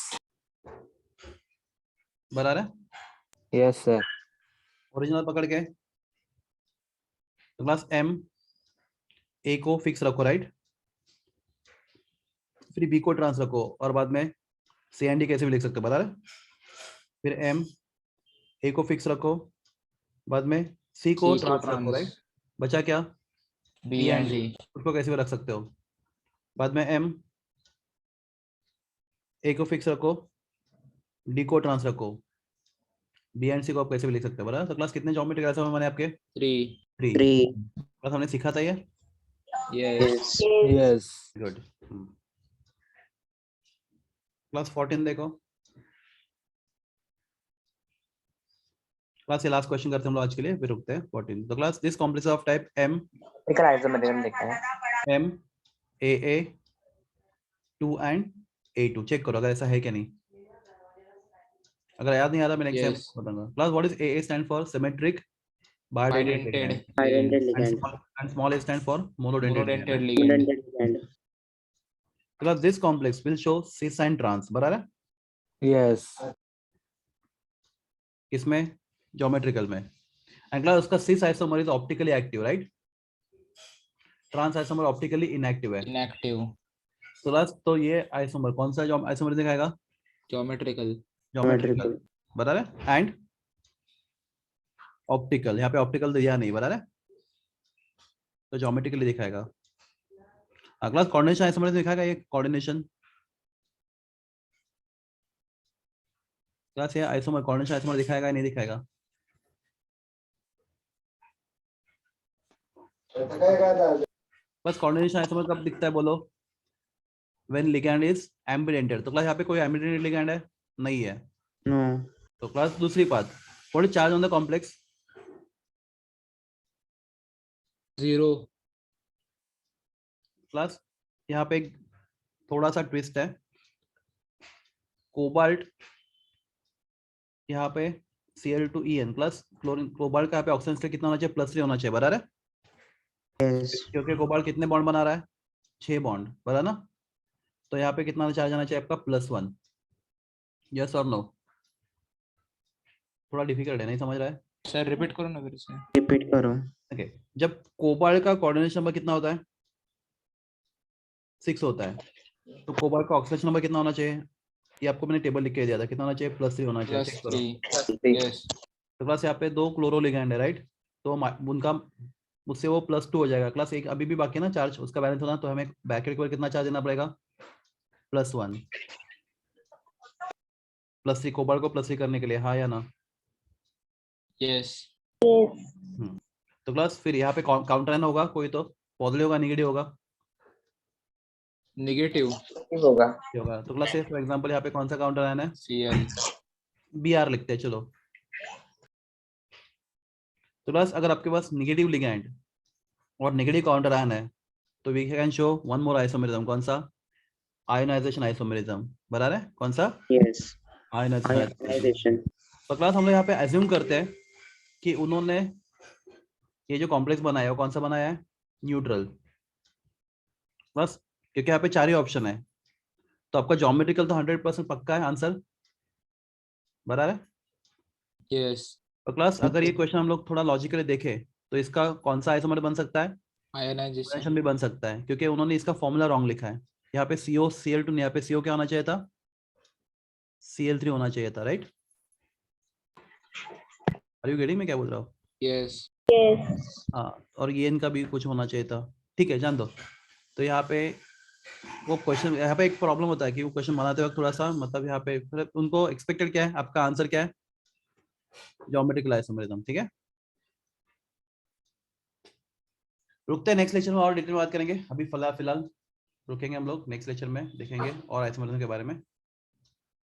बराबर है? Yes, sir. ओरिजिनल पकड़ के तो क्लास M A को फिक्स रखो, राइट? फिर B को ट्रांस रखो और बाद में C एंड D कैसे भी लिख सकते हो, बता रहे? फिर M A को फिक्स रखो, बाद में C को C को ट्रांस रखो, ट्रांस राइट? बचा क्या? B एंड D उसको कैसे भी रख सकते हो। बाद में M A को फिक्स रखो, D को ट्रांस रखो, बी एंड सी को आप कैसे भी लिख सकते हो बराबर। तो क्लास कितने ज्योमेट्रिक आइसोमर बने आपके? 3. 3। 3. क्लास हमने सीखा था ये, Yes. Yes. गुड। क्लास 14 देखो। क्लास ये लास्ट क्वेश्चन करते हैं हम लोग आज के लिए, फिर रुकते हैं 14। तो class this complex of type M एक आइसोमेरिज्म देखते हैं। M A 2 and A2 check करो अगर ऐसा है क्या नहीं। अगर याद नहीं आ रहा मैं नेक्स्ट Yes. बताऊंगा। Class what is AA stand for symmetric bidentate Bidentate. Bidentate Yes. ligand. and small a stand for monodentate Monodentate ligand. ligand. Bidentate ligand. Because this complex will show cis and trans बराबर है Yes. किसमें? Geometrical में। And class उसका cis isomer is optically active right, trans isomer optically inactive है। Inactive. तो class तो ये isomer कौन सा आइसोमर दिखाएगा? Geometrical. ज्योमेट्रिकल बराबर है। एंड ऑप्टिकल, यहाँ पे ऑप्टिकल दिया नहीं बराबर है, तो ज्योमेट्रिकली दिखाएगा। अगला कोऑर्डिनेशन आइसोमर दिखाएगा ये कोऑर्डिनेशन। क्लास ये आइसोमर कोऑर्डिनेशन आइसोमर दिखाएगा या नहीं दिखाएगा? बस कोऑर्डिनेशन आइसोमर कब दिखता है बोलो? When ligand is ambidentate. तो क्लास यहाँ पे कोई एम्बिडेंटेड लिगैंड है? नहीं है। No. तो क्लास दूसरी बात, what is charge on the complex? 0. Class यहाँ पे एक थोड़ा सा ट्विस्ट है, कोबाल्ट यहाँ पे Cl2En प्लस क्लोरीन, कोबाल्ट का यहाँ पे ऑक्सीजन स्टेट कितना होना चाहिए? +3 होना चाहिए बराबर है, Yes. क्योंकि कोबाल्ट कितने बॉन्ड बना रहा है? 6 बॉन्ड बराबर ना। तो यहाँ पे कितना चार्ज आना चाहिए आपका? +1। यस और नो? थोड़ा डिफिकल्ट है, नहीं समझ रहा है? Sir, repeat करो ना फिर से. Repeat करो. ओके जब कोबाल्ट का कोऑर्डिनेशन नंबर कितना होता है? 6 होता है। तो कोबाल्ट का ऑक्सीडेशन नंबर कितना होना चाहिए? ये आपको मैंने टेबल लिख के दिया था, कितना होना चाहिए? +3 होना चाहिए। चेक करो। +3. Yes. तो क्लास यहाँ पे 2 क्लोरो लिगैंड है राइट, तो उनका उससे वो +2 हो जाएगा। क्लास एक अभी भी बाकी है ना चार्ज, उसका बैलेंस होना, तो हमें बैक पर कितना चार्ज देना पड़ेगा? +1 +3 कोबाल्ट को +3 करने के लिए, हाँ या ना? Yes. तो क्लास फिर यहाँ पे काउंटर आयन होगा कोई, तो पॉजिटिव होगा नेगेटिव होगा? Negative. होगा। ये होगा। तो क्लास फॉर एग्जांपल यहाँ पे कौन सा काउंटर आयन है? Cl. Br लिखते हैं चलो। तो क्लास अगर आपके पास नेगेटिव लिगैंड और नेगेटिव काउंटर आयन है तो we can show one more isomerism. कौन सा? आयोनाइजेशन आइसोमेरिज्म बराबर है। कौन सा? Yes. आयोनाइजेशन। Ionization. तो क्लास हम लोग यहाँ पे एज्यूम करते हैं कि उन्होंने ये जो कॉम्प्लेक्स बनाया है वो कौन सा बनाया है? न्यूट्रल। बस क्योंकि यहाँ पे 4 ही ऑप्शन है, तो आपका ज्योमेट्रिकल तो 100% पक्का है आंसर बराबर है। Yes. तो क्लास अगर ये क्वेश्चन हम लोग थोड़ा लॉजिकली देखें तो इसका कौन सा आइसोमर बन सकता है? Ionization. कोऑर्डिनेशन भी बन सकता है, क्योंकि उन्होंने इसका फॉर्मूला रॉन्ग लिखा है। यहाँ पे CO Cl2 यहाँ पे CO क्या होना चाहिए था? Cl3 होना चाहिए था राइट। आर यू गेटिंग मैं क्या बोल रहा हूँ? Yes. हाँ, और ये इनका भी कुछ होना चाहिए था। ठीक है जान दो। तो यहाँ पे वो क्वेश्चन, यहाँ पे एक प्रॉब्लम होता है कि वो क्वेश्चन बनाते वक्त थोड़ा सा मतलब यहाँ पे उनको एक्सपेक्टेड क्या है, आपका आंसर क्या है? Geometrical isomerism. ठीक है, रुकते हैं, नेक्स्ट लेक्चर में और डिटेल में बात करेंगे। अभी फिलहाल रुकेंगे हम लोग, नेक्स्ट लेक्चर में देखेंगे और आइसोमेरिज्म के बारे में।